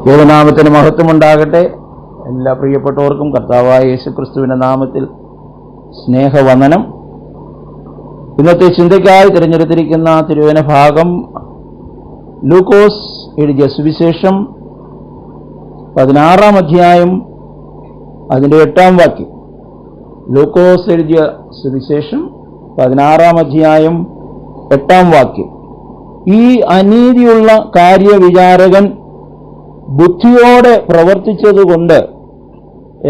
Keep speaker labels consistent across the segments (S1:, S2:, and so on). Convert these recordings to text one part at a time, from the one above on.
S1: ദൈവനാമത്തിന് മഹത്വമുണ്ടാകട്ടെ. എല്ലാ പ്രിയപ്പെട്ടവർക്കും കർത്താവായ യേശുക്രിസ്തുവിന്റെ നാമത്തിൽ സ്നേഹവന്ദനം. ഇന്നത്തെ ചിന്തയ്ക്കായി തിരഞ്ഞെടുത്തിരിക്കുന്ന തിരുവചന ഭാഗം ലൂക്കോസ് എഴുതിയ സുവിശേഷം 16-ാം അധ്യായം അതിൻ്റെ 8-ാം വാക്യം. ലൂക്കോസ് എഴുതിയ സുവിശേഷം 16-ാം അധ്യായം 8-ാം വാക്യം. ഈ അനീതിയുള്ള കാര്യവിചാരകൻ ബുദ്ധിയോടെ പ്രവർത്തിച്ചതുകൊണ്ട്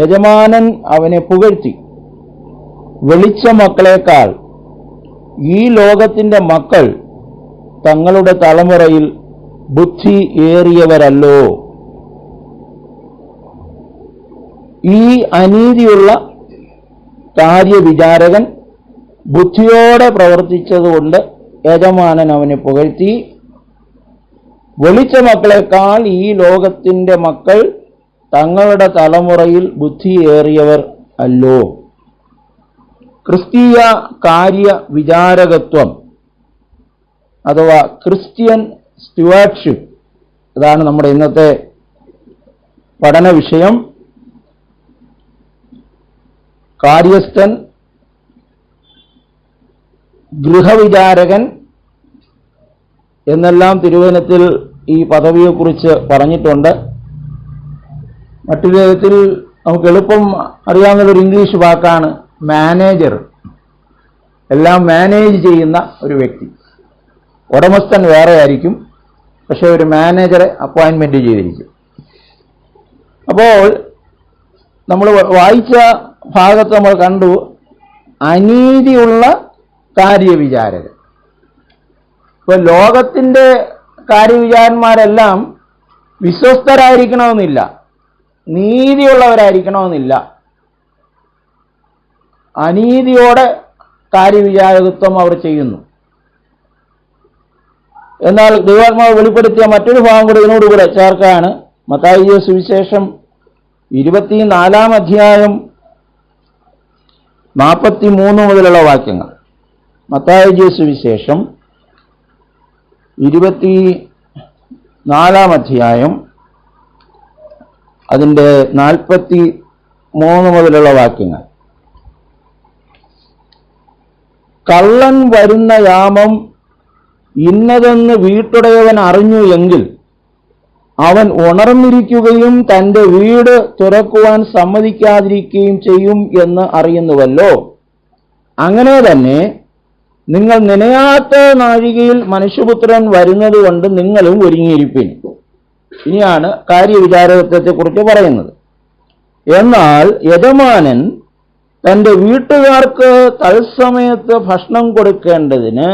S1: യജമാനൻ അവനെ പുകഴ്ത്തി. വെളിച്ച മക്കളെക്കാൾ ഈ ലോകത്തിന്റെ മക്കൾ തങ്ങളുടെ തലമുറയിൽ ബുദ്ധി ഏറിയവരല്ലോ. ഈ അനീതിയുള്ള കാര്യവിചാരകൻ ബുദ്ധിയോടെ പ്രവർത്തിച്ചതുകൊണ്ട് യജമാനൻ അവനെ പുകഴ്ത്തി. വെളിച്ച മക്കളെക്കാൾ ഈ ലോകത്തിന്റെ മക്കൾ തങ്ങളുടെ തലമുറയിൽ ബുദ്ധിയേറിയവർ അല്ലോ. ക്രിസ്തീയ കാര്യവിചാരകത്വം അഥവാ ക്രിസ്ത്യൻ സ്റ്റുവാർഡ്ഷിപ്പ്, അതാണ് നമ്മുടെ ഇന്നത്തെ പഠന വിഷയം. കാര്യസ്ഥൻ, ഗൃഹവിചാരകൻ എന്നെല്ലാം തിരുവചനത്തിൽ ഈ പദവിയെക്കുറിച്ച് പറഞ്ഞിട്ടുണ്ട്. മറ്റൊരു വിധത്തിൽ നമുക്ക് എളുപ്പം അറിയാവുന്നൊരു ഇംഗ്ലീഷ് വാക്കാണ് മാനേജർ. എല്ലാം മാനേജ് ചെയ്യുന്ന ഒരു വ്യക്തി. ഉടമസ്ഥൻ വേറെ ആയിരിക്കും, പക്ഷെ ഒരു മാനേജറെ അപ്പോയിൻമെന്റ് ചെയ്തിരിക്കും. അപ്പോൾ നമ്മൾ വായിച്ച ഭാഗത്ത് നമ്മൾ കണ്ടു അനീതിയുള്ള കാര്യവിചാരകൻ. ഇപ്പോൾ ലോകത്തിൻ്റെ കാര്യവിചാരന്മാരെല്ലാം വിശ്വസ്തരായിരിക്കണമെന്നില്ല, നീതിയുള്ളവരായിരിക്കണമെന്നില്ല. അനീതിയോടെ കാര്യവിചാരകത്വം അവർ ചെയ്യുന്നു. എന്നാൽ ദൈവാത്മാവ് വെളിപ്പെടുത്തിയ മറ്റൊരു ഭാഗം കൂടി ഇതിനോടുകൂടെ ചേർക്കാണ്. മത്തായി സുവിശേഷം 24-ാം അധ്യായം 43 മുതലുള്ള വാക്യങ്ങൾ. മത്തായി സുവിശേഷം 24-ാം അധ്യായം അതിൻ്റെ 43 മുതലുള്ള വാക്യങ്ങൾ. കള്ളൻ വരുന്ന യാമം ഇന്നതെന്ന് വീട്ടുടയവൻ അറിഞ്ഞു എങ്കിൽ അവൻ ഉണർന്നിരിക്കുകയും തൻ്റെ വീട് തുറക്കുവാൻ സമ്മതിക്കാതിരിക്കുകയും ചെയ്യും എന്ന് അറിയുന്നുവല്ലോ. അങ്ങനെ തന്നെ നിങ്ങൾ നനയാത്ത നാഴികയിൽ മനുഷ്യപുത്രൻ വരുന്നത് കൊണ്ട് നിങ്ങളും ഒരുങ്ങിയിരിപ്പിൻ. ഇനിയാണ് കാര്യവിചാരകത്വത്തെക്കുറിച്ച് പറയുന്നത്. എന്നാൽ യജമാനൻ തൻ്റെ വീട്ടുകാർക്ക് തത്സമയത്ത് ഭക്ഷണം കൊടുക്കേണ്ടതിന്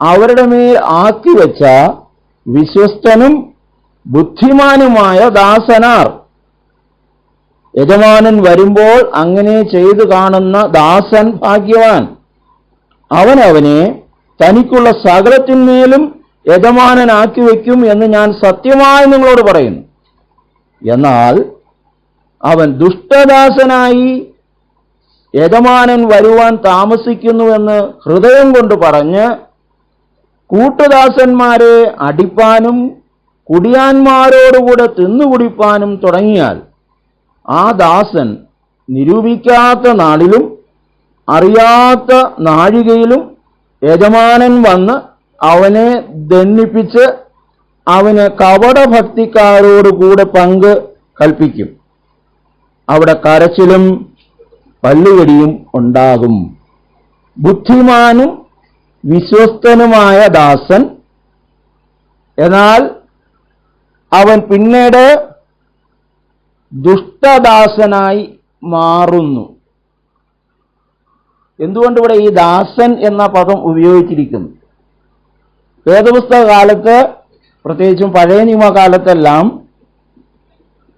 S1: അവരുടെ മേൽ ആക്കി വെച്ച വിശ്വസ്തനും ബുദ്ധിമാനുമായ ദാസനാർ. യജമാനൻ വരുമ്പോൾ അങ്ങനെ ചെയ്തു കാണുന്ന ദാസൻ ഭാഗ്യവാൻ. അവനെ തനിക്കുള്ള സകലത്തിന്മേലും യജമാനനാക്കി വയ്ക്കും എന്ന് ഞാൻ സത്യമായി നിങ്ങളോട് പറയുന്നു. എന്നാൽ അവൻ ദുഷ്ടദാസനായി യജമാനൻ വരുവാൻ താമസിക്കുന്നുവെന്ന് ഹൃദയം കൊണ്ട് പറഞ്ഞ് കൂട്ടുദാസന്മാരെ അടിപ്പാനും കുടിയാന്മാരോടുകൂടെ തിന്നുകുടിപ്പാനും തുടങ്ങിയാൽ ആ ദാസൻ നിരൂപിക്കാത്ത നാളിലും അറിയാത്ത നാഴികയിലും യജമാനൻ വന്ന് അവനെ ദണ്ഡിപ്പിച്ച് അവന് കപടഭക്തിക്കാരോടുകൂടെ പങ്ക് കൽപ്പിക്കും. അവിടെ കരച്ചിലും പല്ലുകടിയും ഉണ്ടാകും. ബുദ്ധിമാനും വിശ്വസ്തനുമായ ദാസൻ, എന്നാൽ അവൻ പിന്നീട് ദുഷ്ടദാസനായി മാറുന്നു. എന്തുകൊണ്ട് ഇവിടെ ഈ ദാസൻ എന്ന പദം ഉപയോഗിച്ചിരിക്കുന്നു? വേദപുസ്തക കാലത്ത്, പ്രത്യേകിച്ചും പഴയ നിയമകാലത്തെല്ലാം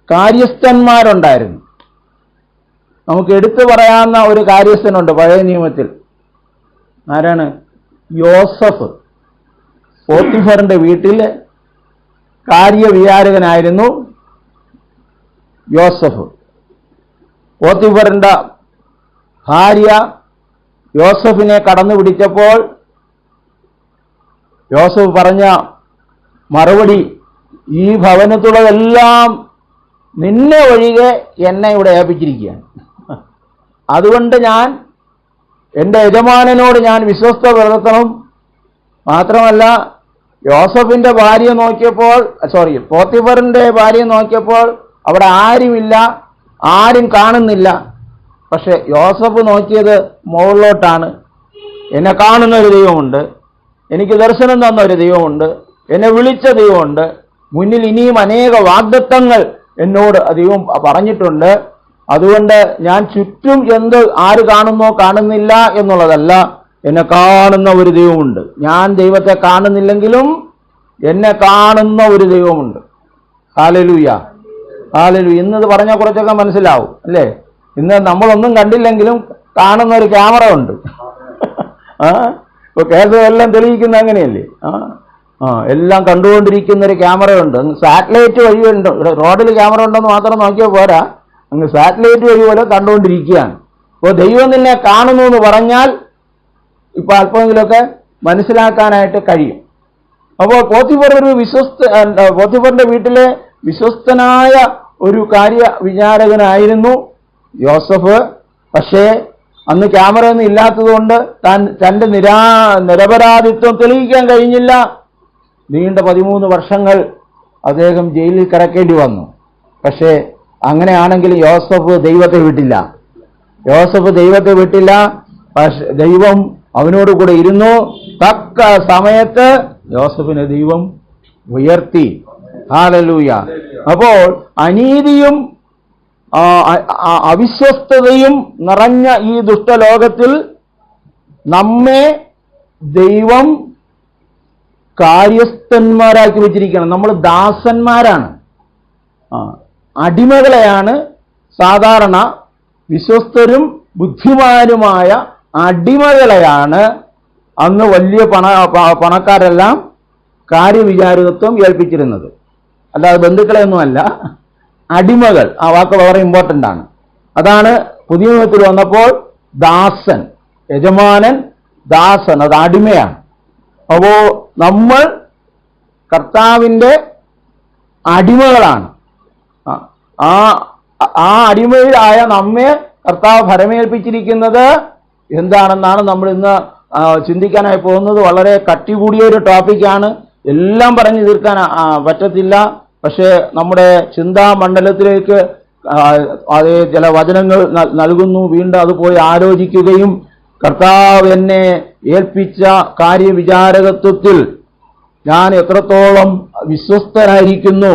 S1: കാര്യസ്ഥന്മാരുണ്ടായിരുന്നു. നമുക്ക് എടുത്തു പറയാവുന്ന ഒരു കാര്യസ്ഥനുണ്ട് പഴയ നിയമത്തിൽ. ആരാണ്? യോസഫ്. പോത്തിഫറിന്റെ വീട്ടിൽ കാര്യവിചാരകനായിരുന്നു യോസഫ്. പോത്തിഫറിന്റെ ഭാര്യ യോസഫിനെ കടന്നു പിടിച്ചപ്പോൾ യോസഫ് പറഞ്ഞ മറുപടി ഈ ഭവനത്തുള്ളതെല്ലാം നിന്നെ ഒഴികെ എന്നെ ഇവിടെ ഏൽപ്പിച്ചിരിക്കുകയാണ്. അതുകൊണ്ട് ഞാൻ എൻ്റെ യജമാനനോട് ഞാൻ വിശ്വസ്ത പുലർത്തണം. മാത്രമല്ല യോസഫിന്റെ ഭാര്യ നോക്കിയപ്പോൾ, പോത്തിഫറിന്റെ ഭാര്യ നോക്കിയപ്പോൾ അവിടെ ആരുമില്ല, ആരും കാണുന്നില്ല. പക്ഷെ യോസഫ് നോക്കിയത് മുകളിലോട്ടാണ്. എന്നെ കാണുന്ന ഒരു ദൈവമുണ്ട്, എനിക്ക് ദർശനം തന്ന ഒരു ദൈവമുണ്ട്, എന്നെ വിളിച്ച ദൈവമുണ്ട്, മുന്നിൽ ഇനിയും അനേക വാഗ്ദത്തങ്ങൾ എന്നോട് ദൈവം പറഞ്ഞിട്ടുണ്ട്. അതുകൊണ്ട് ഞാൻ ചുറ്റും ആര് കാണുന്നോ കാണുന്നില്ല എന്നുള്ളതല്ല, എന്നെ കാണുന്ന ഒരു ദൈവമുണ്ട്. ഞാൻ ദൈവത്തെ കാണുന്നില്ലെങ്കിലും എന്നെ കാണുന്ന ഒരു ദൈവമുണ്ട്. Hallelujah, hallelujah. ഇന്നത് പറഞ്ഞാൽ കുറച്ചൊക്കെ മനസ്സിലാവും അല്ലേ? ഇന്ന് നമ്മളൊന്നും കണ്ടില്ലെങ്കിലും കാണുന്ന ഒരു ക്യാമറ ഉണ്ട്. ഇപ്പൊ കേരളമെല്ലാം തെളിയിക്കുന്ന അങ്ങനെയല്ലേ? എല്ലാം കണ്ടുകൊണ്ടിരിക്കുന്ന ഒരു ക്യാമറ ഉണ്ട്. സാറ്റലൈറ്റ് വഴിയുണ്ട്. ഇവിടെ റോഡിൽ ക്യാമറ ഉണ്ടെന്ന് മാത്രം നോക്കിയാൽ പോരാ, അങ്ങ് സാറ്റലൈറ്റ് വഴി പോലെ കണ്ടുകൊണ്ടിരിക്കുകയാണ്. അപ്പോൾ ദൈവം നിന്നെ കാണുന്നു എന്ന് പറഞ്ഞാൽ ഇപ്പൊ അല്പമെങ്കിലുമൊക്കെ മനസ്സിലാക്കാനായിട്ട് കഴിയും. അപ്പോൾ പോത്തിഫറിന്റെ വീട്ടിലെ വിശ്വസ്തനായ ഒരു കാര്യ വിചാരകനായിരുന്നു യോസഫ്. പക്ഷേ അന്ന് ക്യാമറ ഒന്നും ഇല്ലാത്തതുകൊണ്ട് തന്റെ നിരപരാധിത്വം തെളിയിക്കാൻ കഴിഞ്ഞില്ല. നീണ്ട 13 വർഷങ്ങൾ അദ്ദേഹം ജയിലിൽ കിടക്കേണ്ടി വന്നു. പക്ഷേ അങ്ങനെയാണെങ്കിലും യോസഫ് ദൈവത്തെ വിട്ടില്ല. പക്ഷെ ദൈവം അവനോട് കൂടെ ഇരുന്നു. തക്ക സമയത്ത് യോസഫിനെ ദൈവം ഉയർത്തി. ഹല്ലേലൂയ. അപ്പോൾ അനീതിയും അവിശ്വസ്തതയും നിറഞ്ഞ ഈ ദുഷ്ടലോകത്തിൽ നമ്മെ ദൈവം കാര്യസ്ഥന്മാരാക്കി വെച്ചിരിക്കണം. നമ്മൾ ദാസന്മാരാണ്, അടിമകളെയാണ്. സാധാരണ വിശ്വസ്തരും ബുദ്ധിമാനുമായ അടിമകളെയാണ് അന്ന് വലിയ പണക്കാരെല്ലാം കാര്യവിചാരകത്വം ഏൽപ്പിച്ചിരുന്നത്. അല്ലാതെ ബന്ധുക്കളെയൊന്നുമല്ല, അടിമകൾ. ആ വാക്ക് വളരെ ഇമ്പോർട്ടൻ്റ് ആണ്. അതാണ് പുതിയ നിയമത്തിൽ വന്നപ്പോൾ ദാസൻ, യജമാനൻ, ദാസൻ, അത് അടിമയാണ്. അപ്പോ നമ്മൾ കർത്താവിൻ്റെ അടിമകളാണ്. ആ അടിമയിലായ നമ്മെ കർത്താവ് ഭരമേൽപ്പിച്ചിരിക്കുന്നത് എന്താണെന്നാണ് നമ്മൾ ഇന്ന് ചിന്തിക്കാനായി പോകുന്നത്. വളരെ കട്ടി കൂടിയ ഒരു ടോപ്പിക്കാണ്. എല്ലാം പറഞ്ഞു തീർക്കാൻ പറ്റത്തില്ല. പക്ഷേ നമ്മുടെ ചിന്താമണ്ഡലത്തിലേക്ക് അതേ ചില വചനങ്ങൾ നൽകുന്നു. വീണ്ടും അത് പോയി ആലോചിക്കുകയും കർത്താവ് എന്നെ ഏൽപ്പിച്ച കാര്യവിചാരകത്വത്തിൽ ഞാൻ എത്രത്തോളം വിശ്വസ്തനായിരിക്കുന്നു.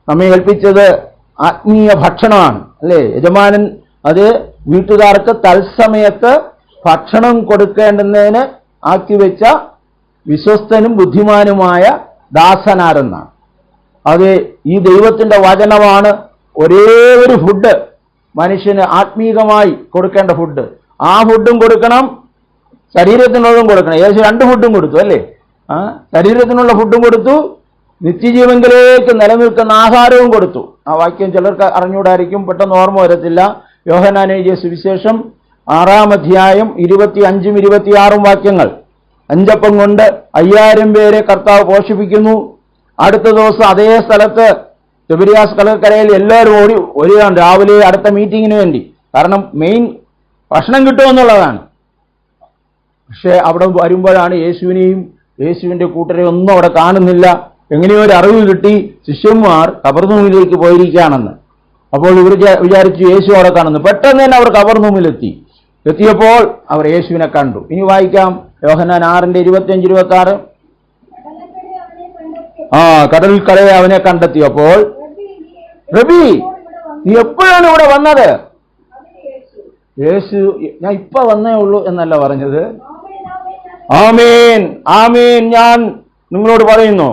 S1: നമ്മെ ഏൽപ്പിച്ചത് ആത്മീയ ഭക്ഷണമാണ് അല്ലേ? യജമാനൻ അത് വീട്ടുകാർക്ക് തത്സമയത്ത് ഭക്ഷണം കൊടുക്കേണ്ടുന്നതിന് ആക്കി വെച്ച വിശ്വസ്തനും ബുദ്ധിമാനുമായ ദാസനാരെന്നാണ്. അത് ഈ ദൈവത്തിൻ്റെ വചനമാണ് ഒരേ ഒരു ഫുഡ് മനുഷ്യന് ആത്മീകമായി കൊടുക്കേണ്ട ഫുഡ്. ആ ഫുഡും കൊടുക്കണം, ശരീരത്തിനുള്ളതും കൊടുക്കണം. ഏകദേശം 2 ഫുഡും കൊടുത്തു അല്ലേ? ശരീരത്തിനുള്ള ഫുഡും കൊടുത്തു, നിത്യജീവനിലേക്ക് നിലനിൽക്കുന്ന ആഹാരവും കൊടുത്തു. ആ വാക്യം ചിലർക്ക് അറിഞ്ഞുകൂടായിരിക്കും, പെട്ടെന്ന് ഓർമ്മ വരത്തില്ല. യോഹന്നാൻ എഴുതിയ സുവിശേഷം 6-ാം അധ്യായം 25-ഉം 26-ഉം വാക്യങ്ങൾ. 5 അപ്പം കൊണ്ട് 5000 പേരെ കർത്താവ് പോഷിപ്പിക്കുന്നു. അടുത്ത ദിവസം അതേ സ്ഥലത്ത് തിബരിയാസ് കടൽക്കരയിൽ എല്ലാവരും ഓടുകയാണ് രാവിലെ അടുത്ത മീറ്റിങ്ങിന് വേണ്ടി. കാരണം മെയിൻ ഭക്ഷണം കിട്ടുമെന്നുള്ളതാണ്. പക്ഷെ അവിടെ വരുമ്പോഴാണ് യേശുവിൻ്റെ കൂട്ടരെ ഒന്നും അവിടെ കാണുന്നില്ല. എങ്ങനെയോ ഒരു അറിവ് കിട്ടി, ശിഷ്യന്മാർ കബർനൂമിലേക്ക് പോയിരിക്കുകയാണെന്ന്. അപ്പോൾ ഇവർ വിചാരിച്ചു യേശു അവിടെ കാണുന്നു. പെട്ടെന്ന് തന്നെ അവർ കബർനൂമിലെത്തിയപ്പോൾ അവർ യേശുവിനെ കണ്ടു. ഇനി വായിക്കാം യോഹന്നാൻ 6:25-26. കടൽക്കരയെ അവനെ കണ്ടെത്തിയപ്പോൾ, റബി, നീ എപ്പോഴാണ് ഇവിടെ വന്നത്? യേശു, ഞാൻ ഇപ്പൊ വന്നേ ഉള്ളൂ എന്നല്ല പറഞ്ഞത്. ആമേൻ, ആമേൻ, ഞാൻ നിങ്ങളോട് പറയുന്നു,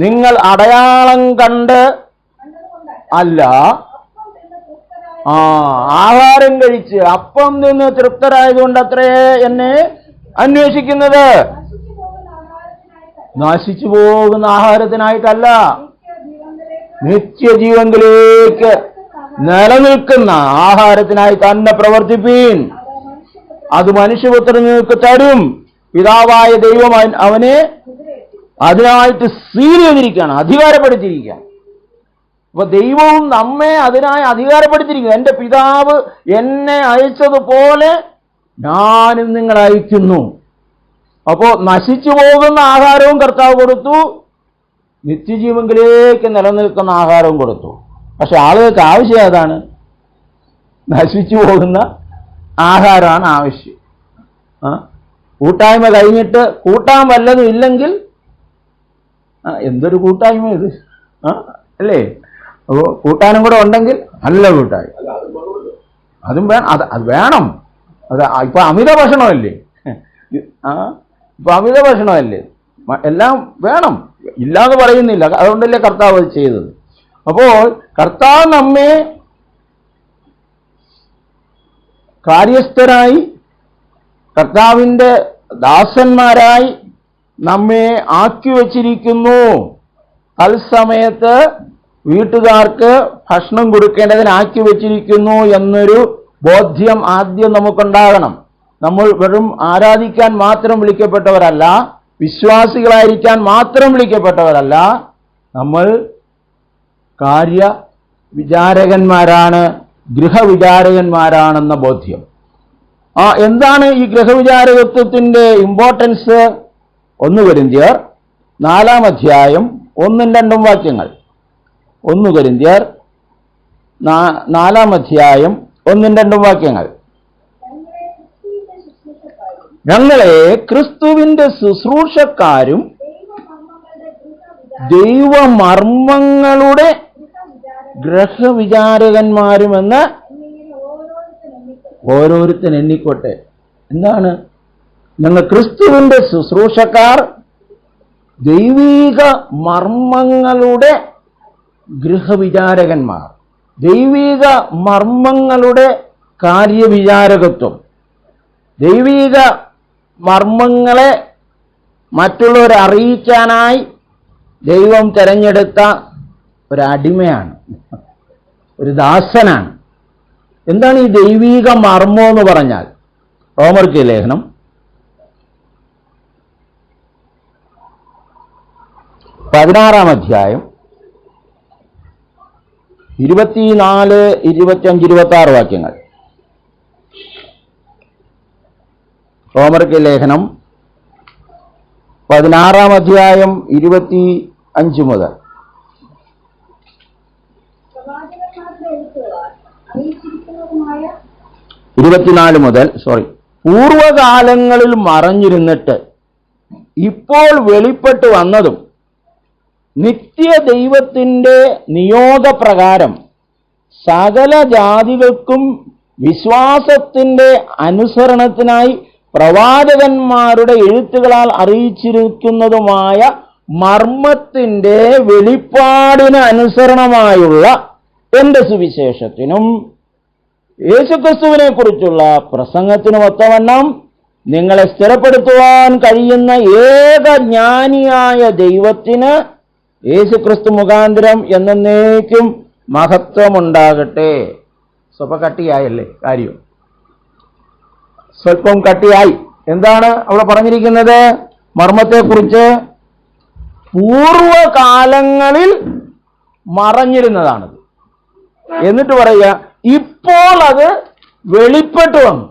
S1: നിങ്ങൾ അടയാളം കണ്ട് അല്ല, ആഹാരം കഴിച്ച് അപ്പം നിന്ന് തൃപ്തരായതുകൊണ്ട് അത്രേ എന്നെ അന്വേഷിക്കുന്നത്. നശിച്ചു പോകുന്ന ആഹാരത്തിനായിട്ടല്ല, നിത്യജീവനിലേക്ക് നിലനിൽക്കുന്ന ആഹാരത്തിനായി തന്നെ പ്രവർത്തിപ്പീൻ. അത് മനുഷ്യപുത്രൻ നിങ്ങൾക്ക് തരും. പിതാവായ ദൈവം അവനെ അതിനായിട്ട് സീൽ ചെയ്തിരിക്കുകയാണ്, അധികാരപ്പെടുത്തിയിരിക്കുകയാണ്. അപ്പൊ ദൈവവും നമ്മെ അതിനായി അധികാരപ്പെടുത്തിയിരിക്കുന്നു. എൻ്റെ പിതാവ് എന്നെ അയച്ചതുപോലെ ഞാനും നിങ്ങളെ അയക്കുന്നു. അപ്പോ നശിച്ചു പോകുന്ന ആഹാരവും കർത്താവ് കൊടുത്തു, നിത്യജീവങ്കിലേക്ക് നിലനിൽക്കുന്ന ആഹാരവും കൊടുത്തു. പക്ഷെ ആളുകൾക്ക് ആവശ്യം ഏതാണ്? നശിച്ചു പോകുന്ന ആഹാരമാണ് ആവശ്യം. കൂട്ടായ്മ കഴിഞ്ഞിട്ട് കൂട്ടാൻ വല്ലതും ഇല്ലെങ്കിൽ എന്തൊരു കൂട്ടായ്മ ഇത്, അല്ലേ? അപ്പോൾ കൂട്ടാനും കൂടെ ഉണ്ടെങ്കിൽ നല്ല കൂട്ടായ്മ. അതും വേണം, അത് വേണം. അത് ഇപ്പൊ അമിത ഭക്ഷണമല്ലേ, ഇപ്പൊ അമിത ഭക്ഷണമല്ലേ, എല്ലാം വേണം, ഇല്ലാന്ന് പറയുന്നില്ല. അതുകൊണ്ടല്ലേ കർത്താവ് അത് ചെയ്തത്. അപ്പോൾ കർത്താവ് നമ്മെ കാര്യസ്ഥരായി, കർത്താവിൻ്റെ ദാസന്മാരായി നമ്മെ ആക്കി വച്ചിരിക്കുന്നു. തത്സമയത്ത് വീട്ടുകാർക്ക് ഭക്ഷണം കൊടുക്കേണ്ടതിനാക്കി വച്ചിരിക്കുന്നു എന്നൊരു ബോധ്യം ആദ്യം നമുക്കുണ്ടാകണം. നമ്മൾ വെറും ആരാധിക്കാൻ മാത്രം വിളിക്കപ്പെട്ടവരല്ല, വിശ്വാസികളായിരിക്കാൻ മാത്രം വിളിക്കപ്പെട്ടവരല്ല, നമ്മൾ കാര്യ വിചാരകന്മാരാണ്, ഗൃഹവിചാരകന്മാരാണെന്ന ബോധ്യം. എന്താണ് ഈ ഗൃഹവിചാരകത്വത്തിൻ്റെ ഇമ്പോർട്ടൻസ്? 1 കൊരിന്ത്യർ 4-ാം അധ്യായം 1-2 വാക്യങ്ങൾ. 1 കൊരിന്ത്യർ 4-ാം അധ്യായം 1-2 വാക്യങ്ങൾ. ഞങ്ങളെ ക്രിസ്തുവിന്റെ ശുശ്രൂഷക്കാരും ദൈവമർമ്മങ്ങളുടെ ഗൃഹവിചാരകന്മാരുമെന്ന് ഓരോരുത്തൻ എണ്ണിക്കോട്ടെ. എന്താണ്? ഞങ്ങൾ ക്രിസ്തുവിന്റെ ശുശ്രൂഷക്കാർ, ദൈവീക മർമ്മങ്ങളുടെ ഗൃഹവിചാരകന്മാർ, ദൈവീക മർമ്മങ്ങളുടെ കാര്യവിചാരകത്വം. ദൈവീക മർമ്മങ്ങളെ മറ്റുള്ളവരെ അറിയിക്കാനായി ദൈവം തിരഞ്ഞെടുത്ത ഒരടിമയാണ്, ഒരു ദാസനാണ്. എന്താണ് ഈ ദൈവീക മർമ്മം എന്ന് പറഞ്ഞാൽ? റോമർക്ക് ലേഖനം 16-ാം അധ്യായം 24, 25, 26 വാക്യങ്ങൾ. റോമർക്ക് ലേഖനം 16-ാം അധ്യായം 25 മുതൽ 24 മുതൽ പൂർവകാലങ്ങളിൽ മറഞ്ഞിരുന്നിട്ട് ഇപ്പോൾ വെളിപ്പെട്ടു വന്നതും നിത്യ ദൈവത്തിൻ്റെ നിയോഗപ്രകാരം സകല ജാതികൾക്കും വിശ്വാസത്തിൻ്റെ അനുസരണത്തിനായി പ്രവാചകന്മാരുടെ എഴുത്തുകളാൽ അറിയിച്ചിരിക്കുന്നതുമായ മർമ്മത്തിൻ്റെ വെളിപ്പാടിന് അനുസരണമായുള്ള എൻ്റെ സുവിശേഷത്തിനും യേശുക്രിസ്തുവിനെ കുറിച്ചുള്ള പ്രസംഗത്തിനും ഒത്തവണ്ണം നിങ്ങളെ സ്ഥിരപ്പെടുത്തുവാൻ കഴിയുന്ന ഏക ജ്ഞാനിയായ ദൈവത്തിന് യേശുക്രിസ്തു മുഖാന്തരം എന്നേക്കും മഹത്വമുണ്ടാകട്ടെ. സ്വല്പം കട്ടിയായല്ലേ കാര്യം? സ്വല്പം കട്ടിയായി. എന്താണ് അവിടെ പറഞ്ഞിരിക്കുന്നത്? മർമ്മത്തെക്കുറിച്ച് പൂർവകാലങ്ങളിൽ മറഞ്ഞിരുന്നതാണത്. എന്നിട്ട് പറയുക, ഇപ്പോൾ അത് വെളിപ്പെട്ടു വന്നു.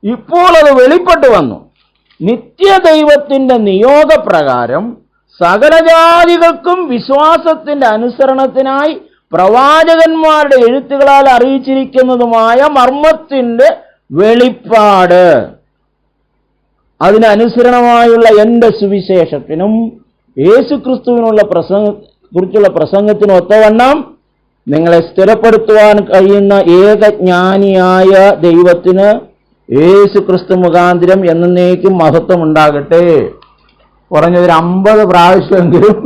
S1: ഇപ്പോൾ അത് വെളിപ്പെട്ടു വന്നു. നിത്യദൈവത്തിൻ്റെ നിയോഗപ്രകാരം സകലജാതികൾക്കും വിശ്വാസത്തിൻ്റെ അനുസരണത്തിനായി പ്രവാചകന്മാരുടെ എഴുത്തുകളാൽ അറിയിച്ചിരിക്കുന്നതുമായ മർമ്മത്തിൻ്റെ വെളിപ്പാട്, അതിനനുസരണമായുള്ള എൻ്റെ സുവിശേഷത്തിനും യേശുക്രിസ്തുവിനുള്ള കുറിച്ചുള്ള പ്രസംഗത്തിനും ഒത്തവണ്ണം നിങ്ങളെ സ്ഥിരപ്പെടുത്തുവാൻ കഴിയുന്ന ഏകജ്ഞാനിയായ ദൈവത്തിന് യേശുക്രിസ്തു മുഖാന്തരം എന്നേക്കും മഹത്വമുണ്ടാകട്ടെ. കുറഞ്ഞതൊരു 50 പ്രാവശ്യമെങ്കിലും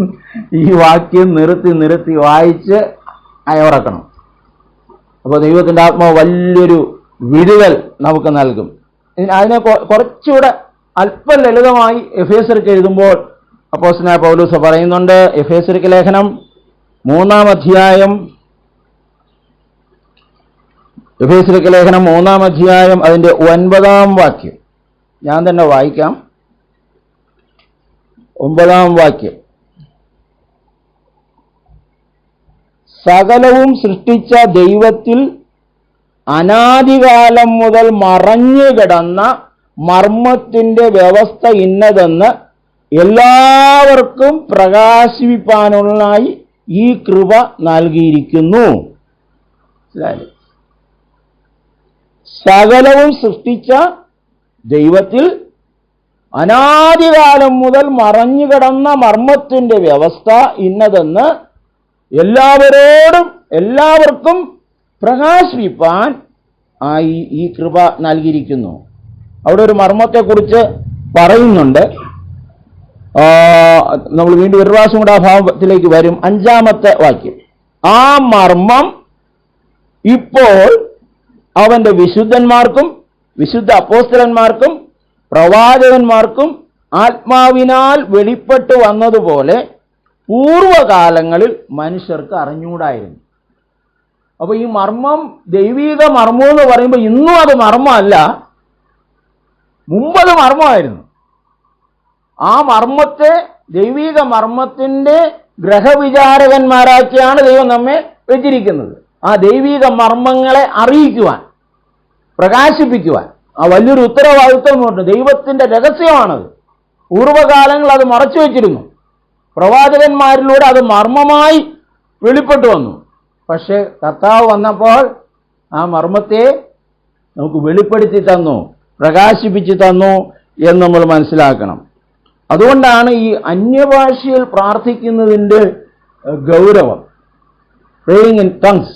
S1: ഈ വാക്യം നിർത്തി വായിച്ച് അയവിറക്കണം. അപ്പോൾ ദൈവത്തിൻ്റെ ആത്മാവ് വലിയൊരു വിടുതൽ നമുക്ക് നൽകും. അതിനെ കുറച്ചുകൂടെ അല്പം ലളിതമായി എഫേസ്യർക്ക് എഴുതുമ്പോൾ അപ്പോസ്തലനായ പൗലോസ് പറയുന്നുണ്ട്. എഫേസ്യർക്ക് ലേഖനം 3-ാം അധ്യായം, എഫേസ്യർക്ക് ലേഖനം 3-ാം അധ്യായം അതിൻ്റെ 9-ാം വാക്യം ഞാൻ തന്നെ വായിക്കാം. 9-ാം വാക്യം. സകലവും സൃഷ്ടിച്ച ദൈവത്തിൽ അനാദികാലം മുതൽ മറഞ്ഞു കിടന്ന മർമ്മത്തിന്റെ വ്യവസ്ഥ ഇന്നതെന്ന് എല്ലാവർക്കും പ്രകാശിപ്പാനുള്ളതായി ഈ കൃപ നൽകിയിരിക്കുന്നു. സകലവും സൃഷ്ടിച്ച ദൈവത്തിൽ അനാദികാലം മുതൽ മറഞ്ഞുകിടന്ന മർമ്മത്തിന്റെ വ്യവസ്ഥ ഇന്നതെന്ന് എല്ലാവർക്കും പ്രകാശിപ്പാൻ ആയി ഈ കൃപ നൽകിയിരിക്കുന്നു. അവിടെ ഒരു മർമ്മത്തെക്കുറിച്ച് പറയുന്നുണ്ട്. നമ്മൾ വീണ്ടും ഒരു പ്രാവശ്യം കൂടെ ആ ഭാവത്തിലേക്ക് വരും. 5-ാമത്തെ വാക്യം. ആ മർമ്മം ഇപ്പോൾ അവന്റെ വിശുദ്ധന്മാർക്കും വിശുദ്ധ അപ്പോസ്തലന്മാർക്കും പ്രവാചകന്മാർക്കും ആത്മാവിനാൽ വെളിപ്പെട്ടു വന്നതുപോലെ പൂർവകാലങ്ങളിൽ മനുഷ്യർക്ക് അറിഞ്ഞൂടായിരുന്നു. അപ്പൊ ഈ മർമ്മം ദൈവീക മർമ്മം എന്ന് പറയുമ്പോൾ ഇന്നും അത് മർമ്മമല്ല, മുമ്പത് മർമ്മമായിരുന്നു. ആ മർമ്മത്തെ ദൈവീക മർമ്മത്തിന്റെ ഗ്രഹവിചാരകന്മാരാക്കിയാണ് ദൈവം നമ്മെ വെച്ചിരിക്കുന്നത്. ആ ദൈവീക മർമ്മങ്ങളെ അറിയിക്കുവാൻ, പ്രകാശിപ്പിക്കുവാൻ ആ വലിയൊരു ഉത്തരവാദിത്വമുണ്ട്. ദൈവത്തിന്റെ രഹസ്യമാണത്. പൂർവ്വകാലങ്ങൾ അത് മറച്ചു വെച്ചിരുന്നു. പ്രവാചകന്മാരിലൂടെ അത് മർമ്മമായി വെളിപ്പെട്ടു വന്നു. പക്ഷെ കർത്താവ് വന്നപ്പോൾ ആ മർമ്മത്തെ നമുക്ക് വെളിപ്പെടുത്തി തന്നു, പ്രകാശിപ്പിച്ചു തന്നു എന്ന് നമ്മൾ മനസ്സിലാക്കണം. അതുകൊണ്ടാണ് ഈ അന്യഭാഷയിൽ പ്രാർത്ഥിക്കുന്നതിൻ്റെ ഗൗരവം. പ്രേയിങ് ഇൻ ടങ്സ്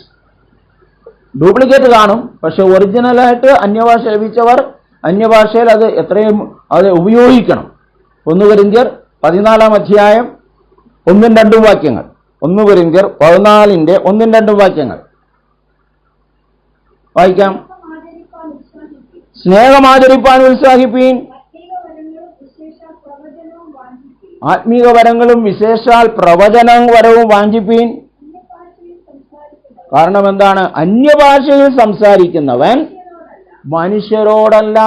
S1: ഡ്യൂപ്ലിക്കേറ്റ് കാണും, പക്ഷെ ഒറിജിനലായിട്ട് അന്യഭാഷ ലഭിച്ചവർ അന്യഭാഷയിൽ അത് എത്രയും അത് ഉപയോഗിക്കണം. 1 കൊരിന്ത്യർ 14-ാം അധ്യായം 1-2 വാക്യങ്ങൾ. 1 കൊരിന്ത്യർ 14-ന്റെ 1-2 വാക്യങ്ങൾ വായിക്കാം. സ്നേഹമാചരിപ്പാൻ ഉത്സാഹിപ്പീൻ, ആത്മീക വരങ്ങളും വിശേഷാൽ പ്രവചനം വരവും വാഞ്ചിപ്പീൻ. കാരണം എന്താണ്? അന്യഭാഷയിൽ സംസാരിക്കുന്നവൻ മനുഷ്യരോടല്ല,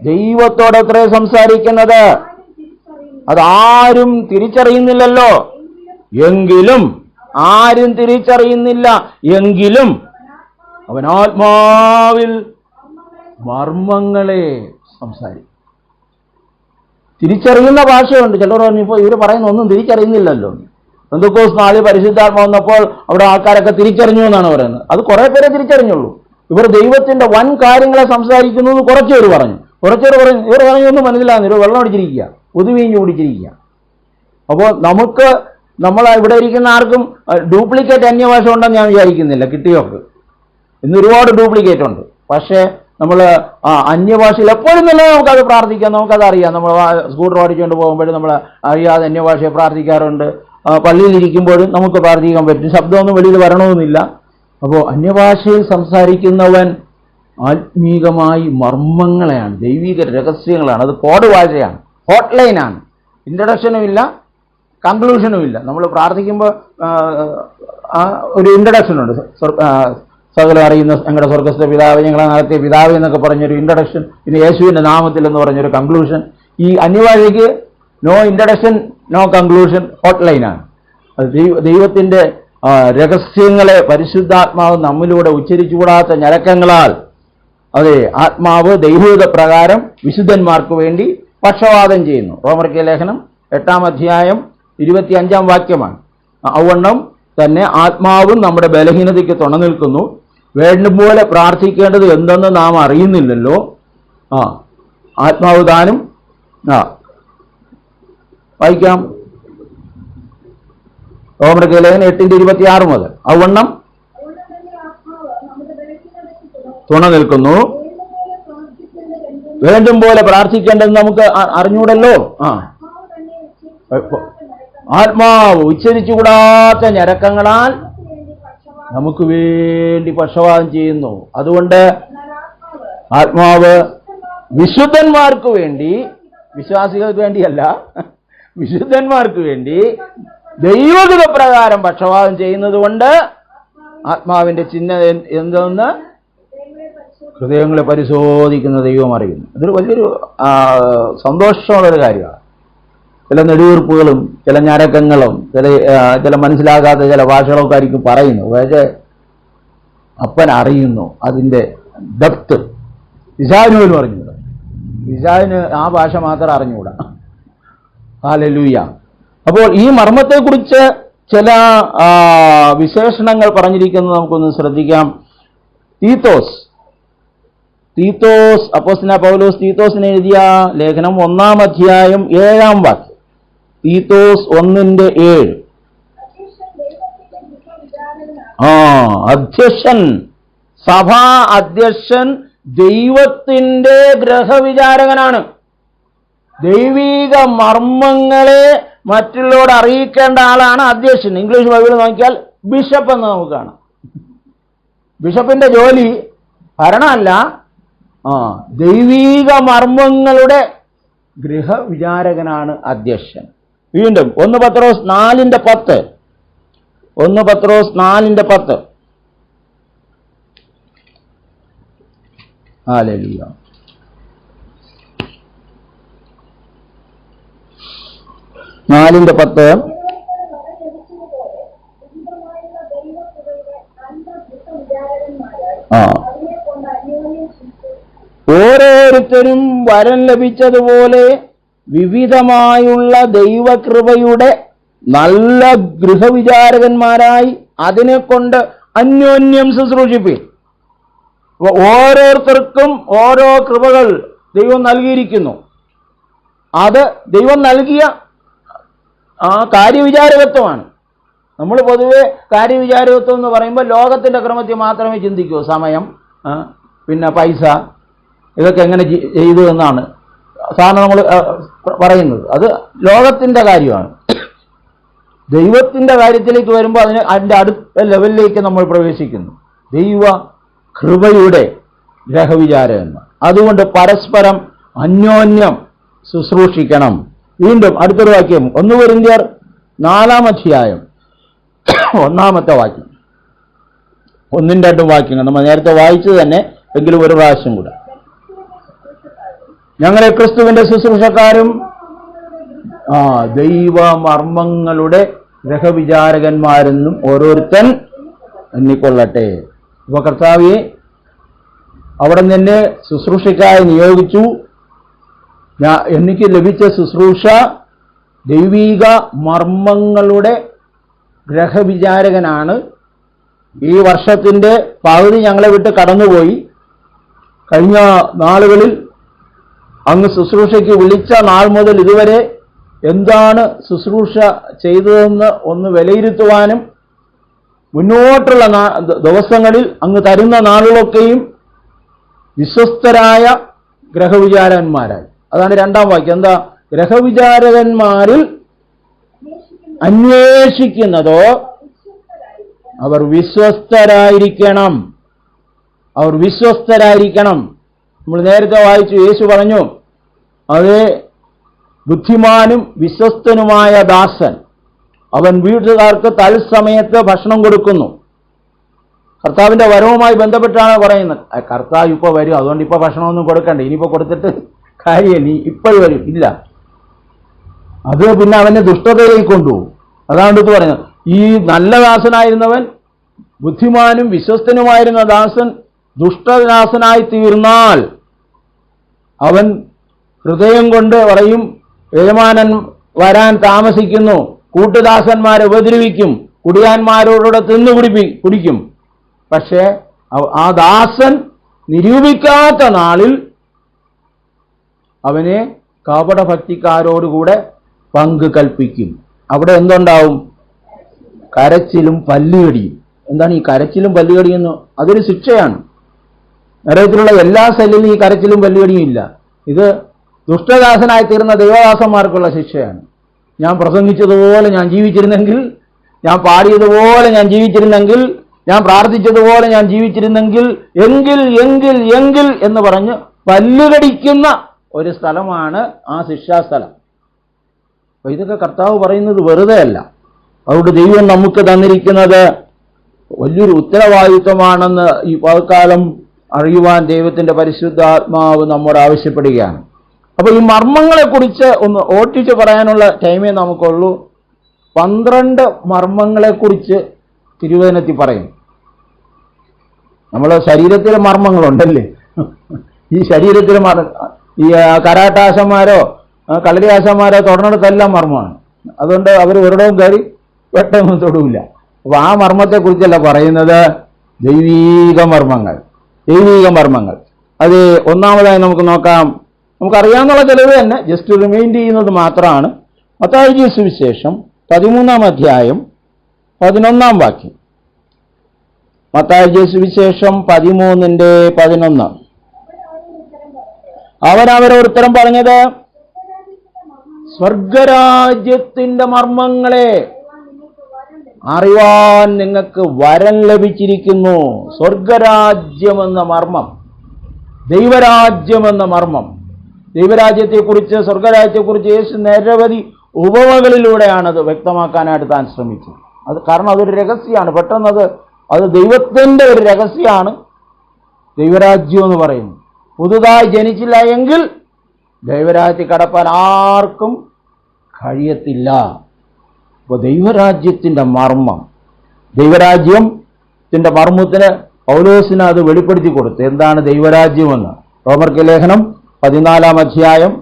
S1: ദൈവത്തോടത്രേ സംസാരിക്കുന്നത്. അതാരും തിരിച്ചറിയുന്നില്ലല്ലോ. എങ്കിലും ആരും തിരിച്ചറിയുന്നില്ല എങ്കിലും അവൻ ആത്മാവിൽ മർമ്മങ്ങളെ സംസാരിക്കും. തിരിച്ചറിയുന്ന ഭാഷയുണ്ട്. ചിലർ പറഞ്ഞപ്പോൾ ഇവർ പറയുന്ന ഒന്നും തിരിച്ചറിയുന്നില്ലല്ലോ. പെന്തക്കോസ്ത് നാളിൽ പരിശുദ്ധാത്മ വന്നപ്പോൾ അവിടെ ആൾക്കാരൊക്കെ തിരിച്ചറിഞ്ഞു എന്നാണ് പറയുന്നത്. അത് കുറെ പേരെ തിരിച്ചറിഞ്ഞുള്ളൂ. ഇവർ ദൈവത്തിന്റെ വൻ കാര്യങ്ങളെ സംസാരിക്കുന്നു എന്ന് കുറച്ചുപേർ പറഞ്ഞു. കുറച്ചുപേർ പറഞ്ഞു ഇവർ പറഞ്ഞൊന്നും മനസ്സിലാകുന്നു, ഇവർ വെള്ളം അടിച്ചിരിക്കുക, ഒതുവീഞ്ഞു കുടിച്ചിരിക്കുക. അപ്പോൾ നമ്മൾ ഇവിടെ ഇരിക്കുന്ന ആർക്കും ഡ്യൂപ്ലിക്കേറ്റ് അന്യഭാഷ ഉണ്ടെന്ന് ഞാൻ വിചാരിക്കുന്നില്ല. കിട്ടിയവർക്ക് ഇന്ന് ഒരുപാട് ഡ്യൂപ്ലിക്കേറ്റ് ഉണ്ട്. പക്ഷേ നമ്മൾ അന്യഭാഷയിൽ എപ്പോഴും തന്നെ നമുക്കത് പ്രാർത്ഥിക്കാം, നമുക്കത് അറിയാം. നമ്മൾ സ്കൂട്ടർ ഓടിച്ചുകൊണ്ട് പോകുമ്പോഴും നമ്മൾ അറിയാതെ അന്യഭാഷയെ പ്രാർത്ഥിക്കാറുണ്ട്. പള്ളിയിലിരിക്കുമ്പോഴും നമുക്ക് പ്രാർത്ഥിക്കാൻ പറ്റും. ശബ്ദമൊന്നും വെളിയിൽ വരണമെന്നില്ല. അപ്പോൾ അന്യഭാഷയിൽ സംസാരിക്കുന്നവൻ ആത്മീകമായി മർമ്മങ്ങളെയാണ്, ദൈവിക രഹസ്യങ്ങളാണ്. അത് കോഡ് ഭാഷയാണ്, ഹോട്ട് ലൈനാണ്. ഇൻട്രഡക്ഷനും ഇല്ല, കൺക്ലൂഷനും ഇല്ല. നമ്മൾ പ്രാർത്ഥിക്കുമ്പോൾ ഒരു ഇൻട്രഡക്ഷൻ ഉണ്ട്. സകലം അറിയുന്ന ഞങ്ങളുടെ സ്വർഗസ്ഥ പിതാവ്, ഞങ്ങളെ നടത്തിയ പിതാവ് എന്നൊക്കെ പറഞ്ഞൊരു ഇൻട്രഡക്ഷൻ, പിന്നെ യേശുവിൻ്റെ നാമത്തിൽ എന്ന് പറഞ്ഞൊരു കൺക്ലൂഷൻ. ഈ അന്യഭാഷയ്ക്ക് no introduction, no conclusion, hot ലൈനാണ്. അത് ദൈവത്തിൻ്റെ രഹസ്യങ്ങളെ പരിശുദ്ധാത്മാവ് നമ്മിലൂടെ ഉച്ചരിച്ചുകൂടാത്ത ഞരക്കങ്ങളാൽ അതെ ആത്മാവ് ദൈവീക പ്രകാരം വിശുദ്ധന്മാർക്ക് വേണ്ടി പക്ഷവാദം ചെയ്യുന്നു. റോമർക്ക് ലേഖനം 8-ാം അധ്യായം 25-ാം വാക്യമാണ്. അവണ്ണം തന്നെ ആത്മാവും നമ്മുടെ ബലഹീനതയ്ക്ക് തുണ നിൽക്കുന്നു. വേണ്ടും പോലെ പ്രാർത്ഥിക്കേണ്ടത് എന്തെന്ന് നാം അറിയുന്നില്ലല്ലോ. ആത്മാവ് താനും വായിക്കാം. റോമർക്ക് ലേഖനം 8-26 മുതൽ. അവണ്ണം തുണ നിൽക്കുന്നു. വേണ്ടും പോലെ പ്രാർത്ഥിക്കേണ്ടത് നമുക്ക് അറിഞ്ഞൂടല്ലോ. ആത്മാവ് ഉച്ചരിച്ചുകൂടാത്ത ഞരക്കങ്ങളാൽ നമുക്ക് വേണ്ടി പക്ഷവാദം ചെയ്യുന്നു. അതുകൊണ്ട് ആത്മാവ് വിശുദ്ധന്മാർക്ക് വേണ്ടി, വിശ്വാസികൾക്ക് വേണ്ടിയല്ല, വിശുദ്ധന്മാർക്ക് വേണ്ടി ദൈവഹിത പ്രകാരം പക്ഷവാദം ചെയ്യുന്നത് കൊണ്ട് ആത്മാവിന്റെ ചിഹ്നം എന്തെന്ന് ഹൃദയങ്ങളെ പരിശോധിക്കുന്ന ദൈവം അറിയുന്നു. ഇതൊരു വലിയൊരു സന്തോഷമുള്ളൊരു കാര്യമാണ്. ചില നെടുവീർപ്പുകളും ചില ഞരക്കങ്ങളും ചില മനസ്സിലാകാത്ത ചില ഭാഷകളൊക്കെ ആയിരിക്കും പറയുന്നു. പക്ഷേ അപ്പൻ അറിയുന്നു അതിൻ്റെ ഡെപ്ത്. പിശാചിന് പോലും അറിഞ്ഞൂടാ. പിശാചിന് ആ ഭാഷ മാത്രം അറിഞ്ഞുകൂടാ. ഹല്ലേലൂയ. അപ്പോൾ ഈ മർമ്മത്തെക്കുറിച്ച് ചില വിശേഷണങ്ങൾ പറഞ്ഞിരിക്കുന്നത് നമുക്കൊന്ന് ശ്രദ്ധിക്കാം. തീത്തോസ് അപ്പോസ്തലനായ പൗലോസ് തീത്തോസിന് എഴുതിയ ലേഖനം 1-ാം അധ്യായം 7-ാം വാക്യം. തീത്തോസ് 1:7. അധ്യക്ഷൻ, സഭാ അധ്യക്ഷൻ ദൈവത്തിന്റെ ഗ്രഹവിചാരകനാണ്. ദൈവിക മർമ്മങ്ങളെ മറ്റുള്ളവരോട് അറിയിക്കേണ്ട ആളാണ് അധ്യക്ഷൻ. ഇംഗ്ലീഷ് ബൈബിൾ നോക്കിയാൽ ബിഷപ്പ് എന്ന് നമുക്ക് കാണാം. ബിഷപ്പിന്റെ ജോലി ഭരണമല്ല, ദൈവിക മർമ്മങ്ങളുടെ ഗൃഹവിചാരകനാണ് അധ്യക്ഷൻ. വീണ്ടും 1 പത്രോസ് 4:10. 1 പത്രോസ് 4:10. ഹല്ലേലൂയ. 4:10. ഓരോരുത്തരും വരം ലഭിച്ചതുപോലെ വിവിധമായുള്ള ദൈവകൃപയുടെ നല്ല ഗൃഹവിചാരകന്മാരായി അതിനെക്കൊണ്ട് അന്യോന്യം ശുശ്രൂഷിപ്പിൻ. ഓരോരുത്തർക്കും ഓരോ കൃപകൾ ദൈവം നൽകിയിരിക്കുന്നു. അത് ദൈവം നൽകിയ കാര്യവിചാരകത്വമാണ്. നമ്മൾ പൊതുവെ കാര്യവിചാരകത്വം എന്ന് പറയുമ്പോൾ ലോകത്തിൻ്റെ ക്രമത്തിൽ മാത്രമേ ചിന്തിക്കൂ. സമയം, പിന്നെ പൈസ, ഇതൊക്കെ എങ്ങനെ ചെയ്തു എന്നാണ് സാധാരണ നമ്മൾ പറയുന്നത്. അത് ലോകത്തിൻ്റെ കാര്യമാണ്. ദൈവത്തിൻ്റെ കാര്യത്തിലേക്ക് വരുമ്പോൾ അതിൻ്റെ അടുത്ത ലെവലിലേക്ക് നമ്മൾ പ്രവേശിക്കുന്നു. ദൈവ കൃപയുടെ ഗ്രഹവിചാരകന്മാർ. അതുകൊണ്ട് പരസ്പരം അന്യോന്യം ശുശ്രൂഷിക്കണം. വീണ്ടും അടുത്തൊരു വാക്യം, 1 കൊരിന്ത്യർ 4-ാം അധ്യായം 1-ാമത്തെ വാക്യം. 1-2 വാക്യങ്ങൾ നമ്മൾ നേരത്തെ വായിച്ചത് തന്നെ, എങ്കിലും ഒരു പ്രാവശ്യം കൂടെ. ഞങ്ങളെ ക്രിസ്തുവിന്റെ ശുശ്രൂഷക്കാരും ദൈവമർമ്മങ്ങളുടെ ഗ്രഹവിചാരകന്മാരെന്നും ഓരോരുത്തൻ എണ്ണിക്കൊള്ളട്ടെ. ഇപ്പൊ കർത്താവെ അവിടെ നിന്നെ ശുശ്രൂഷയ്ക്കായി നിയോഗിച്ചു. എനിക്ക് ലഭിച്ച ശുശ്രൂഷ ദൈവിക മർമ്മങ്ങളുടെ ഗ്രഹവിചാരകനാണ്. ഈ വർഷത്തിൻ്റെ പകുതി ഞങ്ങളെ വിട്ട് കടന്നുപോയി. കഴിഞ്ഞ നാളുകളിൽ അങ്ങ് ശുശ്രൂഷയ്ക്ക് വിളിച്ച നാൾ മുതൽ ഇതുവരെ എന്താണ് ശുശ്രൂഷ ചെയ്തതെന്ന് ഒന്ന് വിലയിരുത്തുവാനും മുന്നോട്ടുള്ള ദിവസങ്ങളിൽ അങ്ങ് തരുന്ന നാളുകളൊക്കെയും വിശ്വസ്തരായ ഗ്രഹവിചാരകന്മാരായി. അതാണ് 2-ാം വാക്യം. എന്താ? ഗ്രഹവിചാരകന്മാരിൽ അന്വേഷിക്കുന്നതോ അവർ വിശ്വസ്തരായിരിക്കണം. നമ്മൾ നേരത്തെ വായിച്ചു, യേശു പറഞ്ഞു, അതേ ബുദ്ധിമാനും വിശ്വസ്തനുമായ ദാസൻ അവൻ വീട്ടുകാർക്ക് തത്സമയത്ത് ഭക്ഷണം കൊടുക്കുന്നു. കർത്താവിന്റെ വരവുമായി ബന്ധപ്പെട്ടാണ് പറയുന്നത്. കർത്താവ് ഇപ്പോൾ വരും, അതുകൊണ്ട് ഇപ്പോൾ ഭക്ഷണമൊന്നും കൊടുക്കണ്ട, ഇനിയിപ്പോൾ കൊടുത്തിട്ട് കാര്യമില്ല, ഇപ്പോൾ വരും. ഇല്ല, അത് പിന്നെ അവനെ ദുഷ്ടതയിലേക്ക് കൊണ്ടുപോകും. അതാണ് ഇത് പറയുന്നത്. ഈ നല്ല ദാസനായിരുന്നവൻ, ബുദ്ധിമാനും വിശ്വസ്തനുമായിരുന്ന ദാസൻ ദുഷ്ടദാസനായി തീർന്നാൽ അവൻ ഹൃദയം കൊണ്ട് പറയും, യജമാനൻ വരാൻ താമസിക്കുന്നു, കൂട്ടുദാസന്മാരെ ഉപദ്രവിക്കും, കുടിയാന്മാരോടുകൂടെ കുടിക്കും. പക്ഷേ ആ ദാസൻ നിരൂപിക്കാത്ത നാളിൽ അവനെ കപടഭക്തിക്കാരോടുകൂടെ പങ്ക് കൽപ്പിക്കും. അവിടെ എന്തുണ്ടാവും? കരച്ചിലും പല്ലുകടിയും. എന്താണ് ഈ കരച്ചിലും പല്ലുകടിയെന്ന്? അതൊരു ശിക്ഷയാണ്. നരകത്തിലുള്ള എല്ലാ സെല്ലിലും ഈ കരച്ചിലും പല്ലുകടിയും ഇല്ല. ഇത് ദുഷ്ടദാസനായി തീർന്ന ദൈവദാസന്മാർക്കുള്ള ശിക്ഷയാണ്. ഞാൻ പ്രസംഗിച്ചതുപോലെ ഞാൻ ജീവിച്ചിരുന്നെങ്കിൽ, ഞാൻ പാടിയതുപോലെ ഞാൻ ജീവിച്ചിരുന്നെങ്കിൽ, ഞാൻ പ്രാർത്ഥിച്ചതുപോലെ ഞാൻ ജീവിച്ചിരുന്നെങ്കിൽ, എങ്കിൽ എന്ന് പറഞ്ഞ് പല്ലുകടിക്കുന്ന ഒരു സ്ഥലമാണ് ആ ശിക്ഷാസ്ഥലം. അപ്പൊ ഇതൊക്കെ കർത്താവ് പറയുന്നത് വെറുതെ അല്ല. അതുകൊണ്ട് ദൈവം നമുക്ക് തന്നിരിക്കുന്നത് വലിയൊരു ഉത്തരവാദിത്വമാണെന്ന് ഈ പകൽക്കാലം അറിയുവാൻ ദൈവത്തിന്റെ പരിശുദ്ധാത്മാവ് നമ്മോട് ആവശ്യപ്പെടുകയാണ്. അപ്പൊ ഈ മർമ്മങ്ങളെക്കുറിച്ച് ഒന്ന് ഓട്ടിച്ച് പറയാനുള്ള ടൈമേ നമുക്കുള്ളൂ. 12 മർമ്മങ്ങളെക്കുറിച്ച് തിരുവചനത്തിൽ പറയും. നമ്മളെ ശരീരത്തിലെ മർമ്മങ്ങളുണ്ടല്ലേ, ഈ ശരീരത്തിലെ ഈ കരാട്ടാശന്മാരോ കളരിയാശന്മാരോ തൊടർന്നിടത്തെല്ലാം മർമ്മമാണ്. അതുകൊണ്ട് അവർ ഒരിടവും കയറി പെട്ടെന്ന് തൊടില്ല. അപ്പൊ ആ മർമ്മത്തെക്കുറിച്ചല്ല പറയുന്നത്, ദൈവീക മർമ്മങ്ങൾ. ദൈവീക മർമ്മങ്ങൾ അത് ഒന്നാമതായി നമുക്ക് നോക്കാം. നമുക്കറിയാവുന്ന ചിലവ് തന്നെ ജസ്റ്റ് റിമൈൻഡ് ചെയ്യുന്നത് മാത്രമാണ്. മത്തായി സുവിശേഷം 13-ാം അധ്യായം 11-ാം വാക്യം. മത്തായി സുവിശേഷം 13:11. അവരവരോട് ഉത്തരം പറഞ്ഞത്, സ്വർഗരാജ്യത്തിന്റെ മർമ്മങ്ങളെ അറിവാൻ നിങ്ങൾക്ക് വരം ലഭിച്ചിരിക്കുന്നു. സ്വർഗരാജ്യമെന്ന മർമ്മം, ദൈവരാജ്യമെന്ന മർമ്മം. ദൈവരാജ്യത്തെക്കുറിച്ച്, സ്വർഗരാജ്യത്തെക്കുറിച്ച് യേശു നിരവധി ഉപമകളിലൂടെയാണ് അത് വ്യക്തമാക്കാനായിട്ട് താൻ ശ്രമിച്ചത്. അത് കാരണം അതൊരു രഹസ്യമാണ്. പെട്ടെന്ന് അത് ദൈവത്തിൻ്റെ ഒരു രഹസ്യമാണ് ദൈവരാജ്യം എന്ന് പറയുന്നത്. പുതുതായി ജനിച്ചില്ല എങ്കിൽ ദൈവരാജ്യത്തിൽ കടപ്പാൻ ആർക്കും കഴിയത്തില്ല. അപ്പോൾ ദൈവരാജ്യത്തിൻ്റെ മർമ്മം, ദൈവരാജ്യത്തിൻ്റെ മർമ്മത്തിന് പൗലോസിന് അത് വെളിപ്പെടുത്തി കൊടുത്തു. എന്താണ് ദൈവരാജ്യമെന്ന്? റോമർക്ക് ലേഖനം 14-ാം അധ്യായം